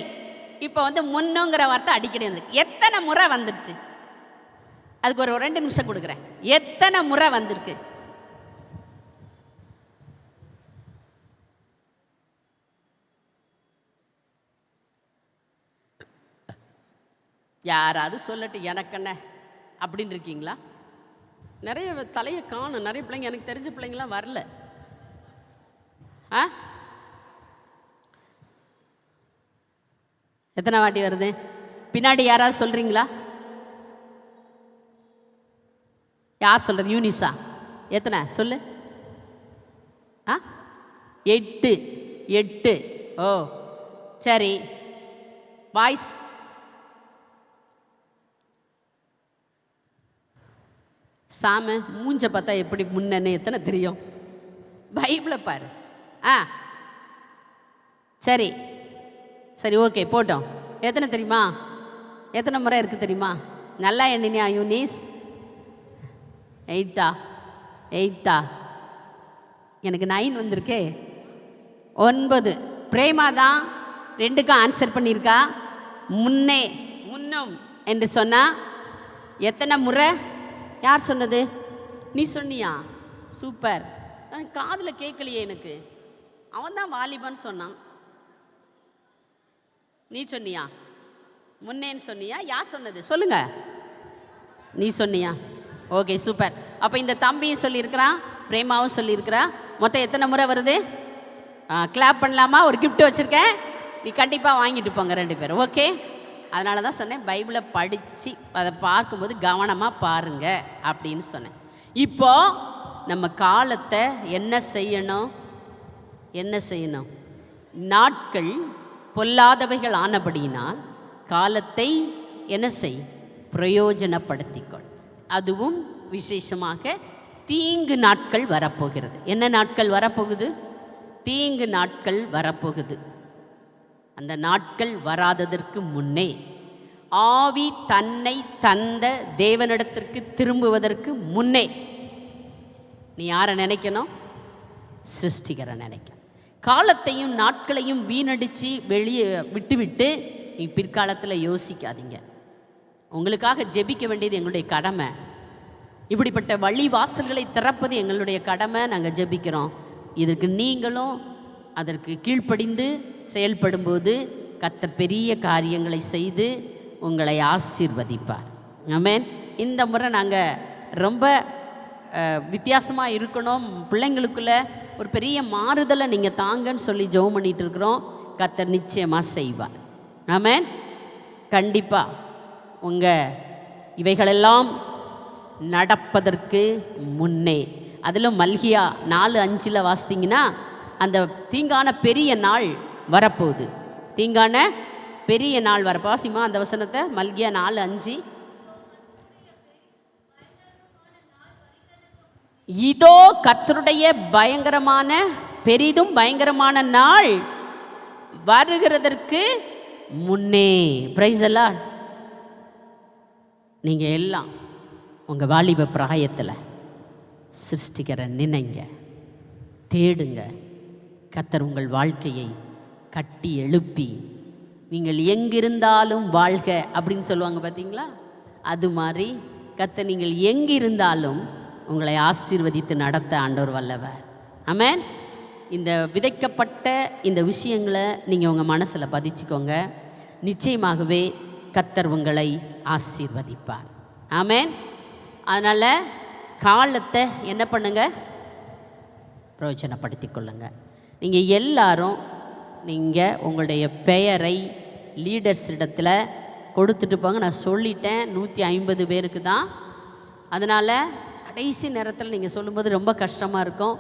இப்போ வந்து முன்னுங்கிற வார்த்தை அடிக்கடி வந்துருக்கு. எத்தனை முறை வந்துருச்சு? அதுக்கு ஒரு 2 நிமிஷம் கொடுக்குறேன். எத்தனை முறை வந்திருக்கு? யாராவது சொல்லட்டு எனக்கென்ன அப்படின்னு இருக்கீங்களா? நிறைய தலையை காணும். நிறைய பிள்ளைங்க, எனக்கு தெரிஞ்ச பிள்ளைங்களாம் வரல. எத்தனை வாட்டி வருது? பின்னாடி யாராவது சொல்கிறீங்களா? யார் சொல்கிறது? யூனிஸா? எத்தனை சொல்லு? 8. ஓ சரி. பாய்ஸ்? சாம மூஞ்ச பார்த்தா எப்படி முன்னே எத்தனை தெரியும்? பைபிளை பாரு. சரி சரி, ஓகே போட்டோம். எத்தனை தெரியுமா? எத்தனை முறை இருக்குது தெரியுமா? நல்லா எண்ணினியா யூனிஸ்? 8. எனக்கு 9 வந்திருக்கே. 9. பிரேமா தான் 2க்கும் ஆன்சர் பண்ணியிருக்கா. முன்னும் என்று சொன்னா எத்தனை முறை? யார் சொன்னது? நீ சொன்னியா? சூப்பர். காதில் கேட்கலையே எனக்கு. அவன் தான் வாலிபான்னு சொன்னான். நீ சொன்னியா? முன்னேன்னு சொன்னியா? யார் சொன்னது? சொல்லுங்க. நீ சொன்னியா? Okay super. அப்போ இந்த தம்பியும் சொல்லியிருக்கிறான், பிரேமாவும் சொல்லியிருக்கிறா. மொத்தம் எத்தனை முறை வருது? கிளாப் பண்ணலாமா? ஒரு கிஃப்ட் வச்சுருக்கேன், நீ கண்டிப்பாக வாங்கிட்டு போங்க 2 பேரும். ஓகே, அதனால தான் சொன்னேன் பைபிளை படித்து அதை பார்க்கும்போது கவனமாக பாருங்க அப்படின்னு சொன்னேன். இப்போ நம்ம காலத்தை என்ன செய்யணும்? நாட்கள் பொல்லாதவைகள் ஆனபடியினால் காலத்தை என்ன செய்? பிரயோஜனப்படுத்திக்கொள். அதுவும் விசேஷமாக தீங்கு நாட்கள் வரப்போகிறது. என்ன நாட்கள் வரப்போகுது? தீங்கு நாட்கள் வரப்போகுது. அந்த நாட்கள் வராததற்கு முன்னே ஆவி தன்னை தந்த தேவனிடத்திற்கு திரும்புவதற்கு முன்னே நீ யாரை நினைக்கணும்? சிருஷ்டிகரை நினைக்கணும். காலத்தையும் நாட்களையும் வீணடித்து வெளியே விட்டுவிட்டு நீ பிற்காலத்தில் யோசிக்காதீங்க. உங்களுக்காக ஜெபிக்க வேண்டியது எங்களுடைய கடமை. இப்படிப்பட்ட வழி வாசல்களை திறப்பது எங்களுடைய கடமை. நாங்கள் ஜெபிக்கிறோம். இதற்கு நீங்களும் அதற்கு கீழ்ப்படிந்து செயல்படும்போது கர்த்தர் பெரிய காரியங்களை செய்து உங்களை ஆசீர்வதிப்பார். ஆமென். இந்த முறை நாங்கள் ரொம்ப வித்தியாசமாக இருக்கணும், பிள்ளைங்களுக்குள்ள ஒரு பெரிய மாறுதலை நீங்கள் தாங்கன்னு சொல்லி ஜெபம் பண்ணிகிட்டு இருக்கிறோம். கர்த்தர் நிச்சயமாக செய்வார். ஆமென். கண்டிப்பாக உங்கள் இவைகளெல்லாம் நடப்பதற்கு முன்னே, அதிலும் மல்கியா 4:5 வாசித்தீங்கன்னா அந்த தீங்கான பெரிய நாள் வரப்போகுது. தீங்கான பெரிய நாள் வாசிமா அந்த வசனத்தை. மல்கியா 4:5. இதோ கர்த்தருடைய பயங்கரமான பெரிதும் பயங்கரமான நாள் வருகிறதற்கு முன்னே. பிரைஸ் எல்லாம் நீங்கள் எல்லாம் உங்கள் வாலிப பிராயத்தில் சிருஷ்டிக்கிற நினைங்க, தேடுங்க. கர்த்தர் உங்கள் வாழ்க்கையை கட்டி எழுப்பி நீங்கள் எங்கிருந்தாலும் வாழ்க அப்படின்னு சொல்லுவாங்க பார்த்தீங்களா? அது மாதிரி கர்த்தர் நீங்கள் எங்கிருந்தாலும் உங்களை ஆசீர்வதித்து நடத்த ஆண்டவர் வல்லவர். ஆமென். இந்த விதைக்கப்பட்ட இந்த விஷயங்களை நீங்கள் உங்கள் மனசில் பதிச்சுக்கோங்க. நிச்சயமாகவே கர்த்தர் உங்களை ஆசீர்வதிப்பார். ஆமென். அதனால் காலத்தை என்ன பண்ணுங்க? பிரயோஜனப்படுத்தி கொள்ளுங்க. நீங்கள் எல்லாரும் நீங்கள் உங்களுடைய பெயரை லீடர்ஸ் இடத்துல கொடுத்துட்டு போங்க. நான் சொல்லிட்டேன் 150 பேருக்கு தான். அதனால் கடைசி நேரத்தில் நீங்கள் சொல்லும்போது ரொம்ப கஷ்டமாக இருக்கும்.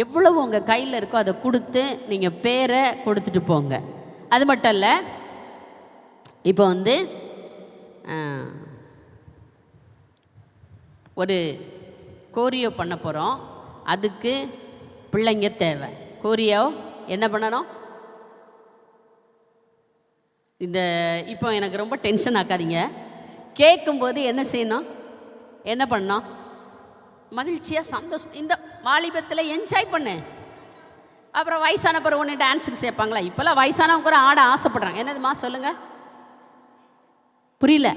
எவ்வளவு உங்கள் கையில் இருக்கோ அதை கொடுத்து நீங்கள் பேரை கொடுத்துட்டு போங்க. அது மட்டும் இல்லை, இப்போ ஒரு கோரியோ பண்ண போகிறோம். அதுக்கு பிள்ளைங்க தேவை. கோரியோ என்ன பண்ணணும்? இந்த இப்போ எனக்கு ரொம்ப டென்ஷன் ஆக்காதீங்க. கேட்கும்போது என்ன செய்யணும், என்ன பண்ணணும்? மகிழ்ச்சியாக சந்தோஷம். இந்த வாலிபத்தில் என்ஜாய் பண்ணு. அப்புறம் வயசான பிறகு ஒன்று டான்ஸுக்கு சேர்ப்பாங்களா? இப்போல்லாம் வயசானவங்க கூட ஆட ஆசைப்படுறாங்க. என்னதுமா சொல்லுங்கள், புரியல,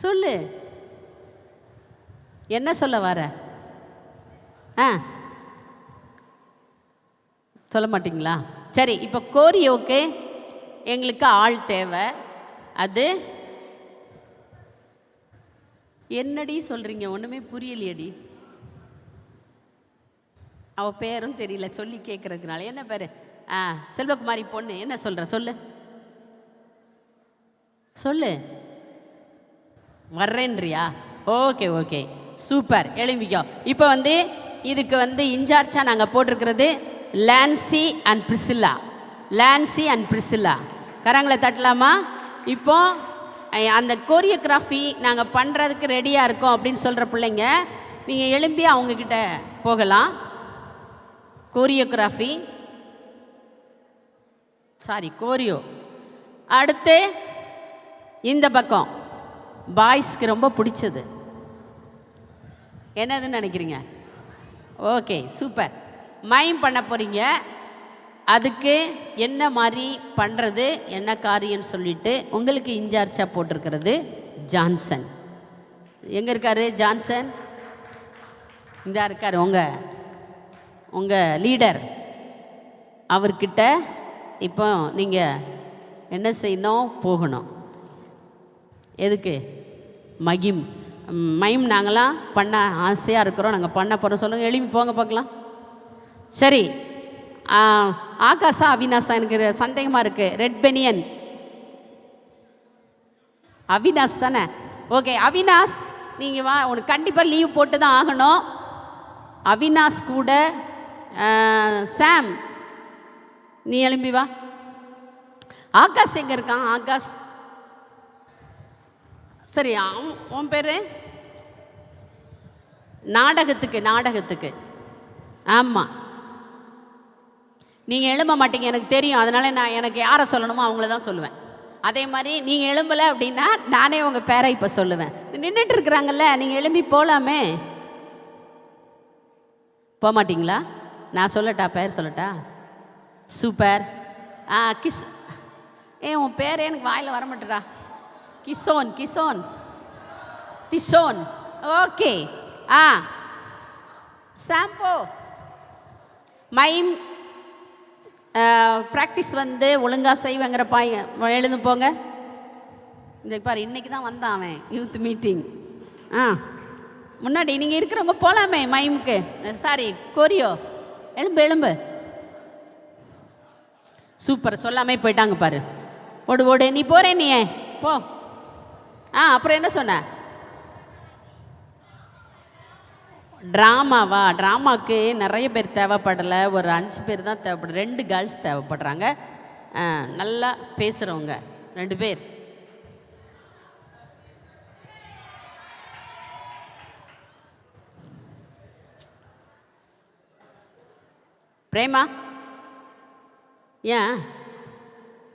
சொல்லு, என்ன சொல்ல வர? சொல்ல மாட்டிங்களா? சரி, இப்போ கோரியோக்கு எங்களுக்கு ஆள் தேவை. அது என்னடி சொல்கிறீங்க? ஒன்றுமே புரியலையடி. அவள் பேரும் தெரியல சொல்லி கேட்குறதுனால. என்ன பேர்? செல்வகுமாரி பொண்ணு. என்ன சொல்கிற சொல்லு, சொல்லு. வர்றேன்றியா? ஓகே ஓகே, சூப்பர், எழும்பிக்கோ. இப்போ இதுக்கு இன்சார்ஜாக நாங்கள் போட்டிருக்கிறது Lancy and Priscilla. Lancy and Priscilla, கரங்களை தட்டலாமா? இப்போ அந்த கோரியோகிராஃபி நாங்கள் பண்ணுறதுக்கு ரெடியாக இருக்கோம் அப்படின்னு சொல்கிற பிள்ளைங்க நீங்கள் எழும்பி அவங்கக்கிட்ட போகலாம். Choreography, sorry choreo. அடுத்து இந்த பக்கம் பாய்ஸ்க்கு ரொம்ப பிடிச்சது என்னதுன்னு நினைக்கிறீங்க? Okay, super. மைம் பண்ண போகிறீங்க. அதுக்கு என்ன மாதிரி பண்ணுறது, என்ன காரியம்னு சொல்லிட்டு உங்களுக்கு இன்சார்ஜாக போட்டிருக்கிறது ஜான்சன். எங்கே இருக்கார் ஜான்சன்? இந்த இருக்கார் உங்கள் லீடர். அவர்கிட்ட இப்போ நீங்கள் என்ன செய்யணும், போகணும். எதுக்கு? மைம் நாங்களாம் பண்ண ஆசையாக இருக்கிறோம், நாங்கள் பண்ண போகிறோம். சொல்லுங்கள், எழுப்பி போங்க பார்க்கலாம். சரி, ஆகாஷா அவினாஷா? எனக்கு சந்தேகமாக இருக்குது. ரெட் பெனியன் அவினாஷ் தானே? ஓகே, அவினாஷ் நீங்கள் வா. உனக்கு கண்டிப்பாக லீவ் போட்டு தான் ஆகணும். அவினாஷ் கூட சாம் நீ எழும்பி வா. ஆகாஷ் எங்கே இருக்கான்? ஆகாஷ், சரி, உன் பேர்? நாடகத்துக்கு. ஆமாம், நீங்கள் எழும்ப மாட்டீங்க எனக்கு தெரியும். அதனால் எனக்கு யாரை சொல்லணுமோ அவங்கள தான் சொல்லுவேன். அதே மாதிரி நீங்கள் எழும்பலை அப்படின்னா நானே உங்கள் பேரை இப்போ சொல்லுவேன். நின்றுட்டு இருக்கிறாங்கல்ல, நீங்கள் எழும்பி போகலாமே. போக மாட்டிங்களா? நான் சொல்லட்டா? பேர் சொல்லட்டா? சூப்பர். உன் பேரே எனக்கு வாயில் வர மாட்டேடா. திஷோன். ஓகே. சாம்போ. மைம் ப்ராக்டிஸ் ஒழுங்காக செய்வேங்கிற எழுந்து போங்க. இந்த பாரு, இன்றைக்கி தான் வந்தான் அவன் யூத் மீட்டிங். முன்னாடி நீங்கள் இருக்கிறவங்க போகலாமே மைமுக்கு. சாரி, கோரியோ. எழும்பு. சூப்பர், சொல்லாமே போயிட்டாங்க பாரு. ஓடு, நீ போகிறேன், நீ போ. அப்புறம் என்ன சொன்ன? ட்ராமாவா? ட்ராமாவுக்கு நிறைய பேர் தேவைப்படலை, ஒரு 5 பேர் தான் தேவைப்படுது. 2 கேர்ள்ஸ் தேவைப்படுறாங்க, நல்லா பேசுகிறவங்க 2 பேர். பிரேமா, ஏன்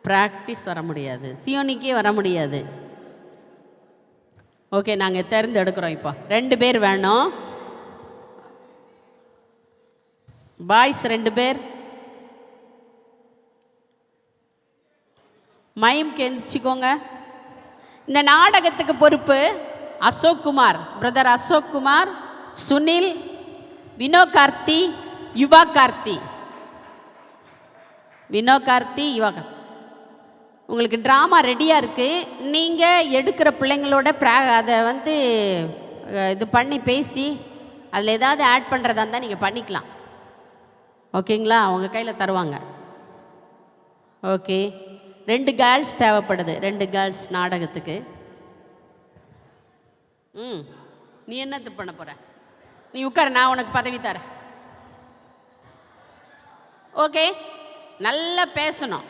ப்ராக்டிஸ் வர முடியாது? சியோனிக்கே வர முடியாது. ஓகே, நாங்கள் தேர்ந்தெடுக்கிறோம். இப்போ 2 பேர் வேணும். பாய்ஸ் 2 பேர். மைம்க்கு எந்திரிச்சிக்கோங்க. இந்த நாடகத்துக்கு பொறுப்பு அசோக் குமார், பிரதர் அசோக் குமார், சுனில், வினோ கார்த்தி, யுவா கார்த்தி. உங்களுக்கு ட்ராமா ரெடியாக இருக்குது. நீங்கள் எடுக்கிற பிள்ளைங்களோட அதை இது பண்ணி பேசி அதில் ஏதாவது ஆட் பண்ணுறதா இருந்தால் நீங்கள் பண்ணிக்கலாம். ஓகேங்களா? அவங்க கையில் தருவாங்க. ஓகே, 2 கேர்ள்ஸ் தேவைப்படுது. 2 கேர்ள்ஸ் நாடகத்துக்கு. நீ என்னத்து பண்ண போகிற? நீ உட்கார, நான் உனக்கு பதவி தரேன். ஓகே, நல்லா பேசணும்.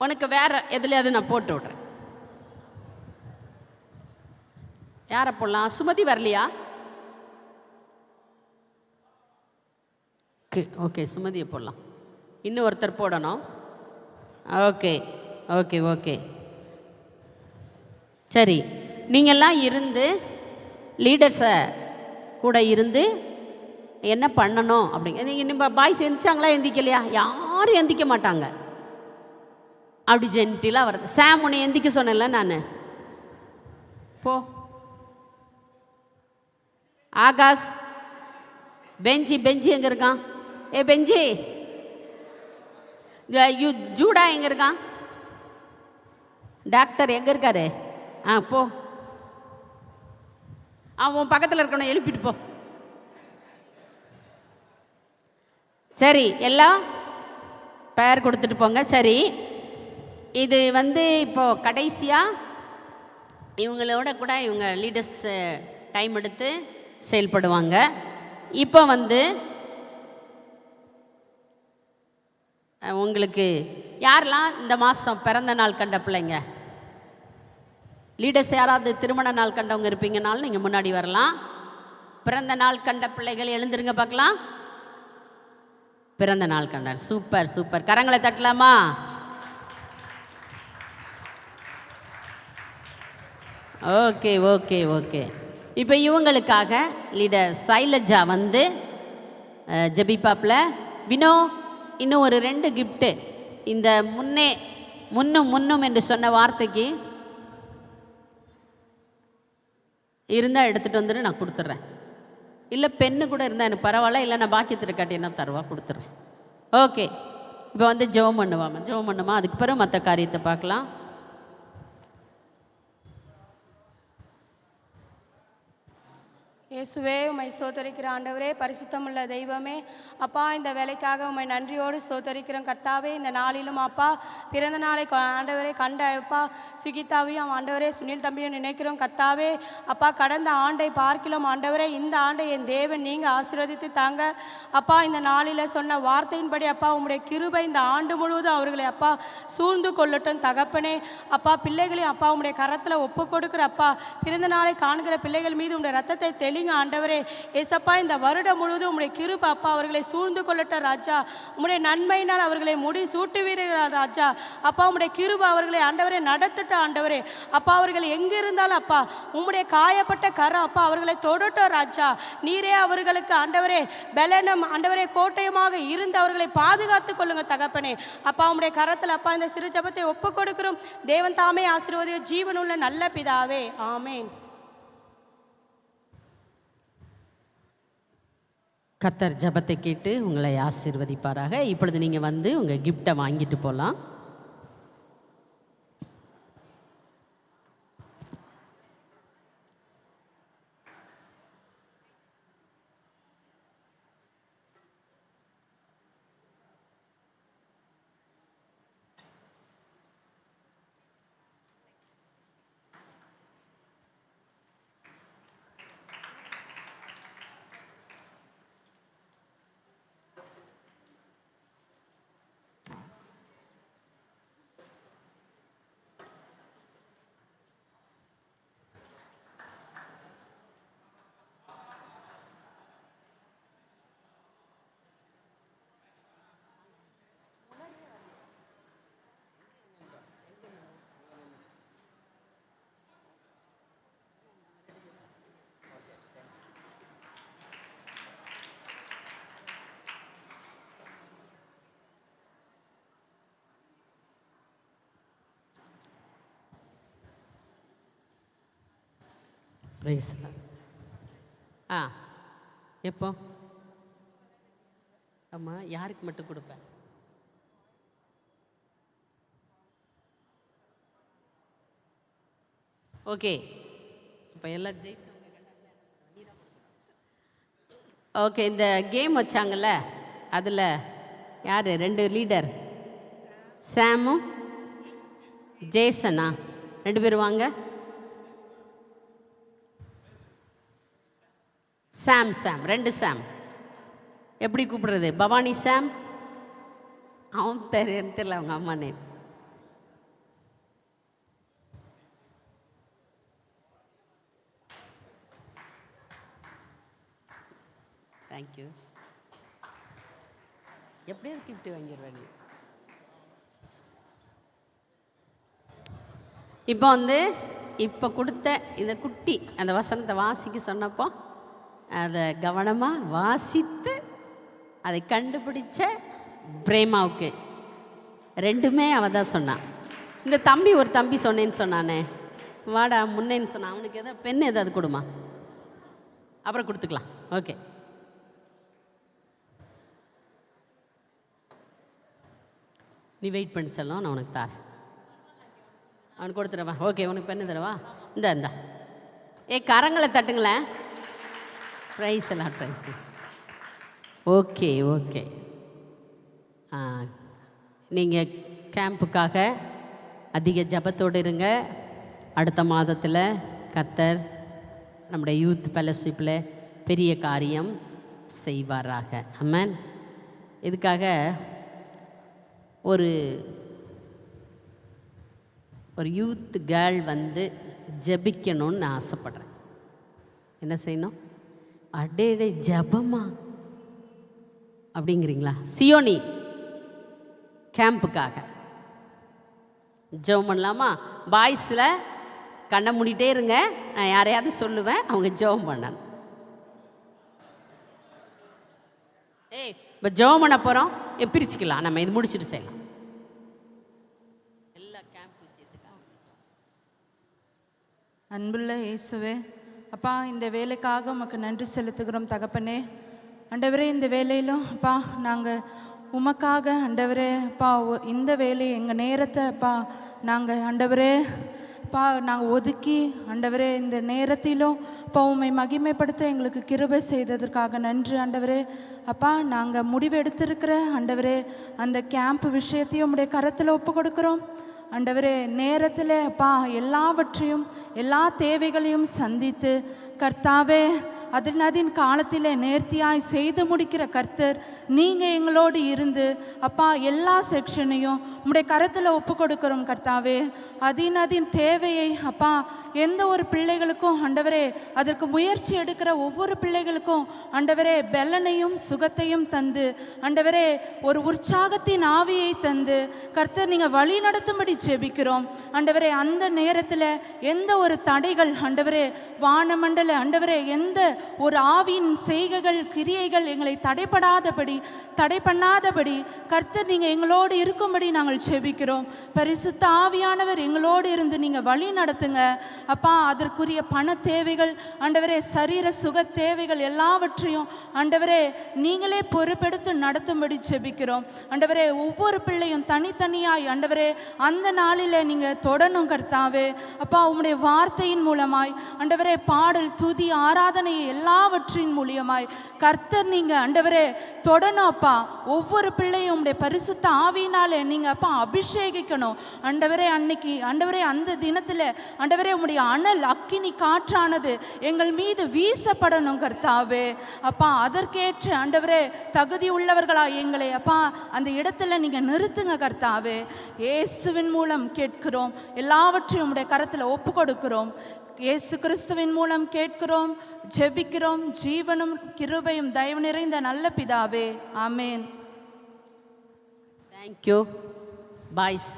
உனக்கு வேறு எதுலையாவது நான் போட்டு விட்றேன். யாரை போடலாம்? சுமதி வரலையா? ஓகே, சுமதியை போடலாம். இன்னும் ஒருத்தர் போடணும். ஓகே ஓகே ஓகே சரி. நீங்கள்லாம் இருந்து லீடர்ஸை கூட இருந்து என்ன பண்ணணும் அப்படிங்க. நீங்கள் இன்னும் பாய்ஸ் எந்திரிச்சாங்களா? எந்திக்கலையா? யாரும் எந்திக்க மாட்டாங்க. அப்படி ஜென்டிலாக வருது. சாம் உன்னை எந்திக்க சொன்னேன்ல நான். போ. ஆகாஷ், பெஞ்சி எங்கே இருக்கான்? ஏ பெஞ்சி, ஜூடா எங்கே இருக்கான்? டாக்டர் எங்கே இருக்காரு? போ. அவன் பக்கத்தில் இருக்கணும், எழுப்பிட்டு போ. சரி, எல்லாம் பெயர் கொடுத்துட்டு போங்க. சரி, இது இப்போது கடைசியாக இவங்களோட கூட இவங்க லீடர்ஸ் டைம் எடுத்து செயல்படுவாங்க. இப்போ உங்களுக்கு யாரெல்லாம் இந்த மாதம் பிறந்த நாள் கண்ட பிள்ளைங்க, லீடர்ஸ் யாராவது திருமண நாள் கண்டவங்க இருப்பீங்கனாலும் நீங்கள் முன்னாடி வரலாம். பிறந்த நாள் கண்ட பிள்ளைகள் எழுந்துருங்க பார்க்கலாம். பிறந்த நாள் கண்டார். Super super. கரங்களை தட்டலாமா? Okay okay okay. இப்போ இவங்களுக்காக லீடர் சைலஜா ஜெபிப்பாப்பில். வினோ, இன்னும் ஒரு 2 கிஃப்ட்டு இந்த முன்னும் என்று சொன்ன வார்த்தைக்கு இருந்தால் எடுத்துகிட்டு வந்துட்டு நான் கொடுத்துட்றேன். இல்லை பெண்ணு கூட இருந்தால் எனக்கு பரவாயில்ல, இல்லை நான் பாக்கியத்தில் காட்டினா தருவா கொடுத்துட்றேன். ஓகே, இப்போ ஜெபம் பண்ணுமா. அதுக்கு பிறகு மற்ற காரியத்தை பார்க்கலாம். இயேசுவே, உம்மை ஸ்தோத்தரிக்கிற ஆண்டவரே, பரிசுத்தமுள்ள தெய்வமே, அப்பா இந்த வேலைக்காக உம்மை நன்றியோடு ஸ்தோத்தரிக்கிறோம் கர்த்தாவே. இந்த நாளிலும் அப்பா பிறந்த நாளை ஆண்டவரே கண்ட அப்பா சுகிதாவையும் ஆண்டவரே சுனில் தம்பியும் நினைக்கிறோம் கர்த்தாவே. அப்பா கடந்த ஆண்டை பார்க்கலாம் ஆண்டவரே, இந்த ஆண்டை என் தேவன் நீங்கள் ஆசீர்வதித்து தாங்க அப்பா. இந்த நாளில் சொன்ன வார்த்தையின்படி அப்பா உம்முடைய கிருபை இந்த ஆண்டு முழுவதும் அவர்களை அப்பா சூழ்ந்து கொள்ளட்டும் தகப்பனே. அப்பா பிள்ளைகளையும் அப்பா உம்முடைய கரத்தில் ஒப்பு கொடுக்குற அப்பா பிறந்த நாளை காண்கிற பிள்ளைகள் மீது உம்முடைய ரத்தத்தை தெளிங்க ஆண்டவரே. ஏசப்பா இந்த வருடம் முழுவதும் உம்முடைய கிருபை அப்பா அவர்களை சூழ்ந்து கொள்ளட்டும் ராஜா. உம்முடைய நன்மையினால் அவர்களை முடி சூட்டுவீர்கள் ராஜா. அப்பா உம்முடைய கிருபை அவர்களை ஆண்டவரே நடத்திட்ட ஆண்டவரே. அப்பா அவர்கள் எங்கே இருந்தாலும் அப்பா உம்முடைய காயப்பட்ட கரம் அப்பா அவர்களை தொடட்டும் ராஜா. நீரே அவர்களுக்கு ஆண்டவரே பலனும் ஆண்டவரே கோட்டையுமாக இருந்து அவர்களை பாதுகாத்து கொள்ளுங்க தகப்பனே. அப்பா உம்முடைய கரத்தில் அப்பா இந்த சிறு ஜெபத்தை ஒப்பு கொடுக்கிறோம். தேவன் தாமே ஆசீர்வதியும் ஜீவனுள்ள நல்ல பிதாவே, ஆமேன். கர்த்தர் ஜெபத்தை கேட்டு உங்களை ஆசீர்வதிப்பாராக. இப்பொழுது நீங்கள் உங்கள் கிஃப்டை வாங்கிட்டு போகலாம். பிரைஸ். எப்போ? ஆமாம், யாருக்கு மட்டும் கொடுப்பேன்? ஓகே, இப்போ எல்லாம் ஜெயிச்சவங்க. ஓகே, இந்த கேம் வச்சாங்கல்ல அதில் யார் 2 லீடர்? சாமும் ஜேசனா 2 பேர் வாங்க. சாம் 2 சாம். எப்படி கூப்பிடுறது? பவானி சாம். அவன் பேர் என்ன தெரியல, அவங்க அம்மா நேம். தேங்க்யூ. எப்படியாவது கிஃப்ட் வாங்கிடுவேன் நீ. இப்போ கொடுத்த இந்த குட்டி அந்த வசனத்தை வாசிக்க சொன்னப்போ அதை கவனமாக வாசித்து அதை கண்டுபிடிச்ச பிரேமாவுக்கு ரெண்டுமே அவள் தான் சொன்னான். இந்த தம்பி ஒரு தம்பி சொன்னேன்னு சொன்னானே, வாடா முன்னேன்னு சொன்னான். அவனுக்கு எதாவது பெண் ஏதாவது கொடுமா, அப்புறம் கொடுத்துக்கலாம். ஓகே, நீ வெயிட் பண்ணி செல்லும், நான் உனக்கு தரேன். அவனுக்கு கொடுத்துறவா? ஓகே, உனக்கு பெண்ணு தரவா? இந்தா கரங்களை தட்டுங்களேன். ப்ரைஸ் எல்லாம் ப்ரைஸ். Okay okay. நீங்கள் கேம்புக்காக அதிக ஜபத்தோடு இருங்க. அடுத்த மாதத்தில் கர்த்தர் நம்முடைய யூத் ஃபெலோஷிப்பில் பெரிய காரியம் செய்வாராக. ஆமென். இதுக்காக ஒரு யூத் கேர்ள் ஜெபிக்கணும்னு நான் ஆசைப்படுறேன். என்ன செய்யணும்? அடேடே ஜபமா அப்படிங்கிறீங்களா? சியோனி கேம்புக்காக ஜெபம் பண்ணலாமா? பாய்ஸில் கண்ணை மூடிட்டே இருங்க, நான் யாரையாவது சொல்லுவேன், அவங்க ஜெபம் பண்ணணும். இப்போ ஜெபம் பண்ண போகிறோம், பிரிச்சுக்கலாம். நம்ம இது முடிச்சுட்டு செய்யலாம். எல்லா கேம்ப் விஷயத்துக்காக. அன்புள்ள இயேசுவே, அப்பா இந்த வேலைக்காக உமக்கு நன்றி செலுத்துகிறோம் தகப்பனே. ஆண்டவரே, இந்த வேலையிலும் அப்பா நாங்கள் உமக்காக ஆண்டவரே அப்பா இந்த வேலையை எங்கள் நேரத்தை அப்பா நாங்கள் ஆண்டவரே அப்பா நாங்கள் ஒதுக்கி ஆண்டவரே இந்த நேரத்திலும் அப்பா உம்மை மகிமைப்படுத்த எங்களுக்கு கிருபை செய்ததற்காக நன்றி ஆண்டவரே. அப்பா நாங்கள் முடிவு எடுத்திருக்கிற ஆண்டவரே அந்த கேம்ப் விஷயத்தையும் உம்முடைய கரத்தில் ஒப்பு கொடுக்குறோம் ஆண்டவரே. நேரத்தில் அப்பா எல்லாவற்றையும் எல்லா தேவைகளையும் சந்தித்து கர்த்தாவே அதின் காலத்தில் நேர்த்தியாய் செய்து முடிக்கிற கர்த்தர் நீங்கள் எங்களோடு இருந்து அப்பா எல்லா செக்ஷனையும் உம்முடைய கரத்தில் ஒப்பு கொடுக்குறோம் கர்த்தாவே. அதின் தேவையை அப்பா எந்த ஒரு பிள்ளைகளுக்கும் ஆண்டவரே அதற்கு முயற்சி எடுக்கிற ஒவ்வொரு பிள்ளைகளுக்கும் ஆண்டவரே பெலனையும் சுகத்தையும் தந்து ஆண்டவரே ஒரு உற்சாகத்தின் ஆவியை தந்து கர்த்தர் நீங்கள் வழி நடத்தும்படி ஜெபிக்கிறோம் ஆண்டவரே. அந்த நேரத்தில் எந்த ஒரு தடைகள் ஆண்டவரே வானமண்டல ஆண்டவரே எந்த ஒரு ஆவியின் செய்கைகள் கிரியைகள் எங்களை தடை பண்ணாதபடி கர்த்தர் நீங்கள் எங்களோடு இருக்கும்படி நாங்கள் ஜெபிக்கிறோம். பரிசுத்த ஆவியானவர் எங்களோடு இருந்து நீங்கள் வழி நடத்துங்க அப்பா. அதற்குரிய பண தேவைகள் ஆண்டவரே சரீர சுக தேவைகள் எல்லாவற்றையும் ஆண்டவரே நீங்களே பொறுப்பெடுத்து நடத்தும்படி ஜெபிக்கிறோம் ஆண்டவரே. ஒவ்வொரு பிள்ளையும் தனித்தனியாய் ஆண்டவரே அந்த நாளில் நீங்கள் தொடணும் கர்த்தாவே அப்பா. உம்முடைய வார்த்தையின் மூலமாய் ஆண்டவரே பாடல் துதி ஆராதனை எல்லாவற்றின் மூலியமாய் கர்த்தர் நீங்கள் ஆண்டவரே தொடணும் அப்பா. ஒவ்வொரு பிள்ளையும் உம்முடைய பரிசுத்த ஆவியினாலே நீங்கள் அப்பா அபிஷேகிக்கணும் ஆண்டவரே. அன்னைக்கு ஆண்டவரே அந்த தினத்தில் ஆண்டவரே உம்முடைய அனல் அக்கினி காற்றானது எங்கள் மீது வீசப்படணும் கர்த்தாவே அப்பா. அதற்கேற்ற ஆண்டவரே தகுதி உள்ளவர்களாக எங்களை அப்பா அந்த இடத்துல நீங்கள் நிறுத்துங்க கர்த்தாவே. இயேசுவின் மூலம் கேட்கிறோம், எல்லாவற்றையும் உம்முடைய கரத்தில் ஒப்பு கொடுக்கிறோம். இயேசு கிறிஸ்துவின் மூலம் கேட்கிறோம், ஜெபிக்கிறோம். ஜீவனும் கிருபையும் தயவு நிறைந்த நல்ல பிதாவே, ஆமேன். Thank you boys.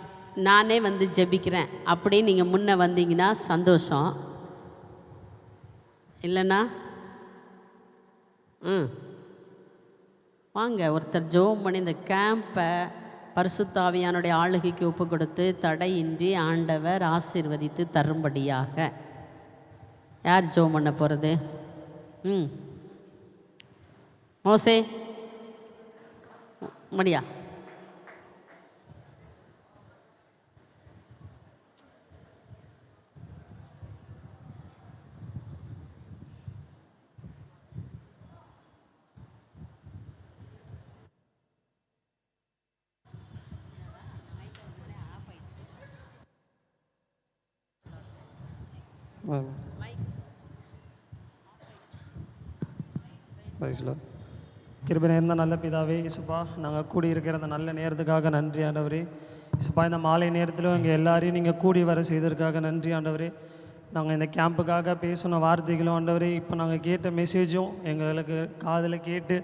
நானே ஜெபிக்கிறேன் அப்படின்னு நீங்கள் முன்ன வந்தீங்கன்னா சந்தோஷம். இல்லைண்ணா வாங்க ஒருத்தர் ஜெபம் பண்ணி இந்த கேம்பை பரிசுத்தாவியானுடைய ஆளுகைக்கு ஒப்பு கொடுத்து தடையின்றி ஆண்டவர் ஆசீர்வதித்து தரும்படியாக யார் ஜெபம் பண்ண போகிறது? மோசே மடியா. கிருபை நேர்ந்த நல்ல பிதாவே இசுப்பா, நாங்கள் கூடி இருக்கிற அந்த நல்ல நேரத்துக்காக நன்றி ஆண்டவரே. இசுப்பா, இந்த மாலை நேரத்திலும் எங்கள் எல்லாரையும் நீங்கள் கூடி வர செய்ததற்காக நன்றி ஆண்டவரே. நாங்கள் இந்த கேம்புக்காக பேசின வார்த்தைகளும் ஆண்டவரே இப்போ நாங்கள் கேட்ட மெசேஜும் எங்களுக்கு காதில் கேட்டு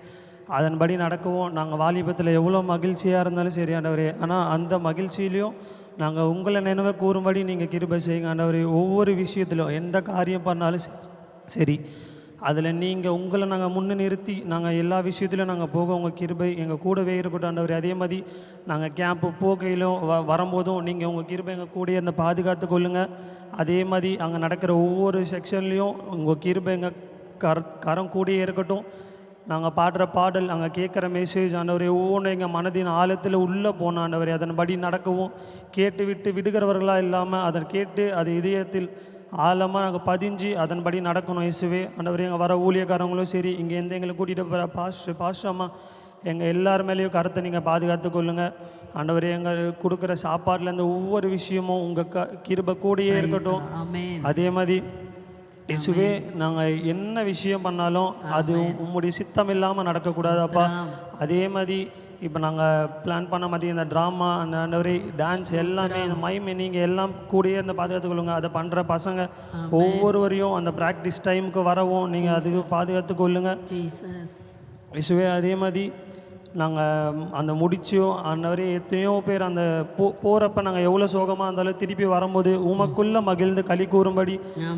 அதன்படி நடக்கவும் நாங்கள் வாலிபத்தில் எவ்வளோ மகிழ்ச்சியாக இருந்தாலும் சரி ஆண்டவரே, ஆனால் அந்த மகிழ்ச்சியிலையும் நாங்கள் உங்களை நினைவை கூறும்படி நீங்கள் கிருபை செய்யுங்க ஆண்டவரே. ஒவ்வொரு விஷயத்திலும் எந்த காரியம் பண்ணாலும் சரி, அதில் நீங்கள் உங்களை நாங்கள் முன்னே நிறுத்தி நாங்கள் எல்லா விஷயத்துலையும் நாங்கள் போக உங்கள் கிருபை எங்கள் கூடவே இருக்கட்டும் ஆண்டவரே. அதே மாதிரி நாங்கள் கேம்ப்பு போகையிலும் வரும்போதும் நீங்கள் உங்கள் கிருபை எங்கள் கூடயே இருந்து பாதுகாத்து கொள்ளுங்கள். அதே மாதிரி அங்கே நடக்கிற ஒவ்வொரு செக்ஷன்லேயும் உங்கள் கிருபை எங்கள் கரம் கூடயே இருக்கட்டும். நாங்கள் பாடுற பாடல், நாங்கள் கேட்குற மெசேஜ் ஆண்டவரே ஒவ்வொன்றும் எங்கள் மனதின் ஆழத்தில் உள்ளே போன ஆண்டவரே அதன்படி நடக்கவும், கேட்டு விட்டு விடுகிறவர்களாக இல்லாமல் அதை கேட்டு அது இதயத்தில் ஆழமாக நாங்கள் பதிஞ்சு அதன்படி நடக்கணும் இயேசுவே. ஆண்டவரே எங்கள் வர ஊழியக்காரங்களும் சரி, இங்கே எங்களை கூட்டிகிட்டு போகிற பாஸ்டர்மா எங்கள் எல்லார் மேலேயும் கருத்தை நீங்கள் பாதுகாத்து கொள்ளுங்கள் ஆண்டவரே. எங்கள் கொடுக்குற சாப்பாட்டிலேருந்து ஒவ்வொரு விஷயமும் உங்கள் கிருபை கூடயே இருக்கட்டும். அதே மாதிரி இயேசுவே நாங்கள் என்ன விஷயம் பண்ணாலும் அது உம்முடைய சித்தம் இல்லாமல் நடக்கக்கூடாது அப்பா. அதே மாதிரி இப்போ நாங்கள் பிளான் பண்ண மாதிரி இந்த ட்ராமா, அந்த ஆண்டவரே டான்ஸ் எல்லாமே, இந்த மைமை நீங்கள் எல்லாம் கூடயே இருந்து பாதுகாத்துக்கொள்ளுங்க. அதை பண்ணுற பசங்க ஒவ்வொருவரையும் அந்த ப்ராக்டிஸ் டைமுக்கு வரவும் நீங்கள் அதுக்கு பாதுகாத்து கொள்ளுங்க இயேசுவே. அதே மாதிரி நாங்கள் அந்த முடிச்சோம் ஆண்டவரே, எத்தனையோ பேர் அந்த போகிறப்ப நாங்கள் எவ்வளோ சோகமாக இருந்தாலும் திருப்பி வரும்போது உமக்குள்ளே மகிழ்ந்து களி கூறும்படி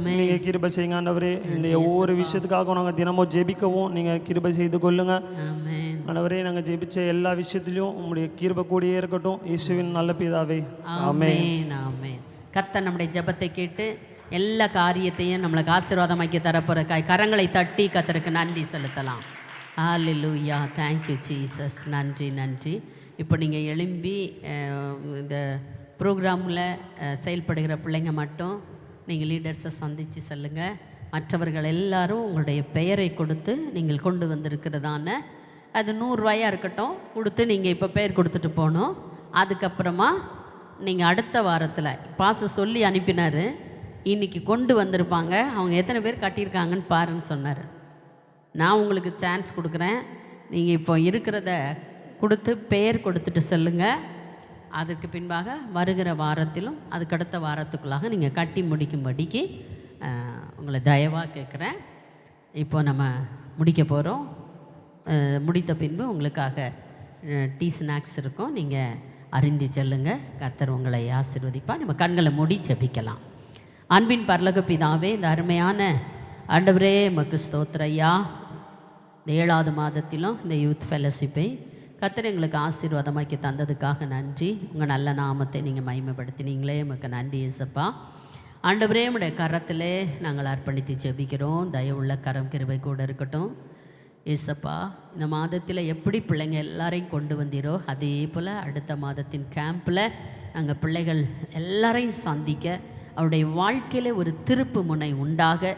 நீங்கள் கிருபை செய்யுங்க ஆண்டவரே. இந்த ஒவ்வொரு விஷயத்துக்காகவும் நாங்கள் தினமும் ஜெபிக்கவும் நீங்கள் கிருபை செய்து கொள்ளுங்க ஆண்டவரே. நாங்கள் ஜெபிச்ச எல்லா விஷயத்துலையும் உங்களுடைய கிருபை கூடயே இருக்கட்டும் இயேசுவின் நல்ல பிதாவே, ஆமென். ஆமென். கர்த்தர் நம்முடைய ஜெபத்தை கேட்டு எல்லா காரியத்தையும் நம்மளுக்கு ஆசீர்வாதமாக்கி தரப்போகிற கரங்களை தட்டி கர்த்தருக்கு நன்றி செலுத்தலாம். ஹல்லேலூயா, தேங்க்யூ ஜீசஸ். நன்றி நன்றி. இப்போ நீங்கள் எழும்பி இந்த ப்ரோக்ராமில் செயல்படுகிற பிள்ளைங்க மட்டும் நீங்கள் லீடர்ஸை சந்தித்து சொல்லுங்கள். மற்றவர்கள் எல்லாரும் உங்களுடைய பெயரை கொடுத்து நீங்கள் கொண்டு வந்திருக்கிறதான அது 100 ரூபாயாக இருக்கட்டும் கொடுத்து நீங்கள் இப்போ பெயர் கொடுத்துட்டு போகணும். அதுக்கப்புறமா நீங்கள் அடுத்த வாரத்தில் பாச சொல்லி அனுப்பினார், இன்றைக்கி கொண்டு வந்திருப்பாங்க, அவங்க எத்தனை பேர் கட்டியிருக்காங்கன்னு பாருன்னு சொன்னார். நான் உங்களுக்கு சான்ஸ் கொடுக்குறேன், நீங்கள் இப்போ இருக்கிறத கொடுத்து பெயர் கொடுத்துட்டு சொல்லுங்கள். அதுக்கு பின்பாக வருகிற வாரத்திலும் அதுக்கடுத்த வாரத்துக்குள்ளாக நீங்கள் கட்டி முடிக்கும்படிக்கு உங்களை தயவாக கேட்குறேன். இப்போ நம்ம முடிக்க போகிறோம். முடித்த பின்பு உங்களுக்காக டீ ஸ்நாக்ஸ் இருக்கும், நீங்கள் அறிந்து செல்லுங்கள். கர்த்தர் உங்களை ஆசீர்வதிப்பா. நம்ம கண்களை மூடி ஜெபிக்கலாம். அன்பின் பரலோக பிதாவே, இந்த அருமையான ஆண்டவரே உமக்கு ஸ்தோத்திரம் ஐயா. இந்த 7வது மாதத்திலும் இந்த யூத் ஃபெலோஷிப்பை கர்த்தர் எங்களுக்கு ஆசீர்வாதமாக்கி தந்ததுக்காக நன்றி. உங்கள் நல்ல நாமத்தை நீங்கள் மகிமைப்படுத்தினீங்களே, உமக்கு நன்றி இயேசப்பா. ஆண்டவரே உடைய கரத்திலே நாங்கள் அர்ப்பணித்து ஜெபிக்கிறோம். தயவுள்ள கரம் கிருபை கூட இருக்கட்டும் இயேசப்பா. இந்த மாதத்தில் எப்படி பிள்ளைங்க எல்லாரையும் கொண்டு வந்தீரோ அதே போல் அடுத்த மாதத்தின் கேம்பில் நாங்கள் பிள்ளைகள் எல்லாரையும் சந்திக்க, அவருடைய வாழ்க்கையில் ஒரு திருப்பு முனை உண்டாக,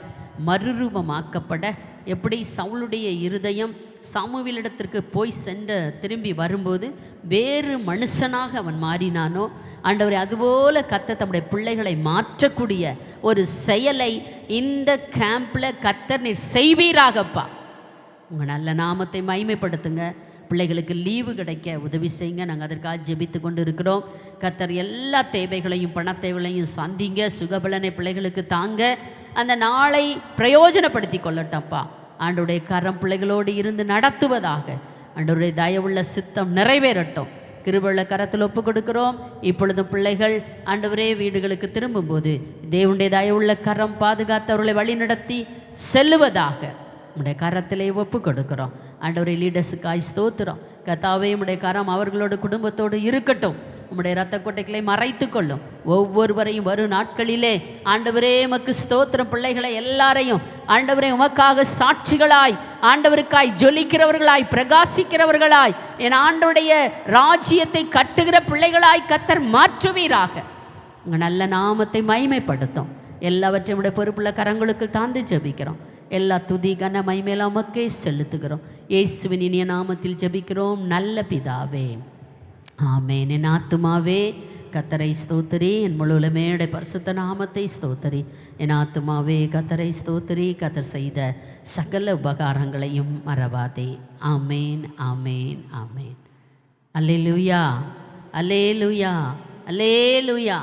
மறுரூபமாக்கப்பட, எப்படி சவுளுடைய இருதயம் சாமுவேலிடத்திற்கு போய் திரும்பி வரும்போது வேறு மனுஷனாக அவன் மாறினானோ ஆண்டவரே, அதுபோல் கர்த்தர் தம்முடைய பிள்ளைகளை மாற்றக்கூடிய ஒரு செயலை இந்த கேம்பில் கர்த்தர் நீர் செய்வீராகப்பா. உங்கள் நல்ல நாமத்தை மகிமைப்படுத்துங்க. பிள்ளைகளுக்கு லீவு கிடைக்க உதவி செய்யுங்க. நாங்கள் அதற்காக ஜெபித்து கொண்டு இருக்கிறோம். கர்த்தர் எல்லா தேவைகளையும் பண தேவைகளையும் சந்திங்க. சுகபலனை பிள்ளைகளுக்கு தாங்க. அந்த நாளை பிரயோஜனப்படுத்தி கொள்ளட்டப்பா. ஆண்டவருடைய கரம் பிள்ளைகளோடு இருந்து நடத்துவதாக. ஆண்டவருடைய தயவுள்ள சித்தம் நிறைவேறட்டும். கிருபையுள்ள கரத்தில் ஒப்பு கொடுக்கிறோம். இப்பொழுதும் பிள்ளைகள் ஆண்டவரே வீடுகளுக்கு திரும்பும்போது தேவனுடைய தயவுள்ள கரம் பாதுகாத்து அவர்களை வழிநடத்தி செல்லுவதாக உடைய கரத்திலே ஒப்பு கொடுக்கிறோம். ஆண்டவரே லீடர்ஸுக்காய் ஸ்தோத்திரம். கர்த்தாவே உடைய கரம் அவர்களோட குடும்பத்தோடு இருக்கட்டும். உம்முடைய இரத்த கொட்டைகளை மறைத்து கொள்ளும். ஒவ்வொருவரையும் வரும் நாட்களிலே ஆண்டவரே உமக்கு ஸ்தோத்திரம். பிள்ளைகளை எல்லாரையும் ஆண்டவரே உமக்காக சாட்சிகளாய், ஆண்டவருக்காய் ஜொலிக்கிறவர்களாய், பிரகாசிக்கிறவர்களாய், என் ஆண்டவருடைய ராஜ்யத்தை கட்டுகிற பிள்ளைகளாய் கர்த்தர் மாற்றுவீராக. உங்கள் நல்ல நாமத்தை மகிமைப்படுத்தும். எல்லாவற்றையும் உடைய பொறுப்புள்ள கரங்களுக்கு தாழ்ந்து ஜெபிக்கிறோம். எல்லா துதி கன மகிமையெல்லாம் உமக்கே செலுத்துகிறோம். இயேசுவின் இனிய நாமத்தில் ஜெபிக்கிறோம் நல்ல பிதாவே, ஆமென். என் ஆத்துமாவே கர்த்தரை ஸ்தோத்திரி, என் முழுவலுமே பரிசுத்த நாமத்தை ஸ்தோத்திரி. என் ஆத்துமாவே கர்த்தரை ஸ்தோத்திரி, கர்த்தர் செய்த சகல உபகாரங்களையும் மறவாதே. ஆமென், ஆமென், ஆமென். அல்லேலூயா, அல்லேலூயா, அல்லேலூயா.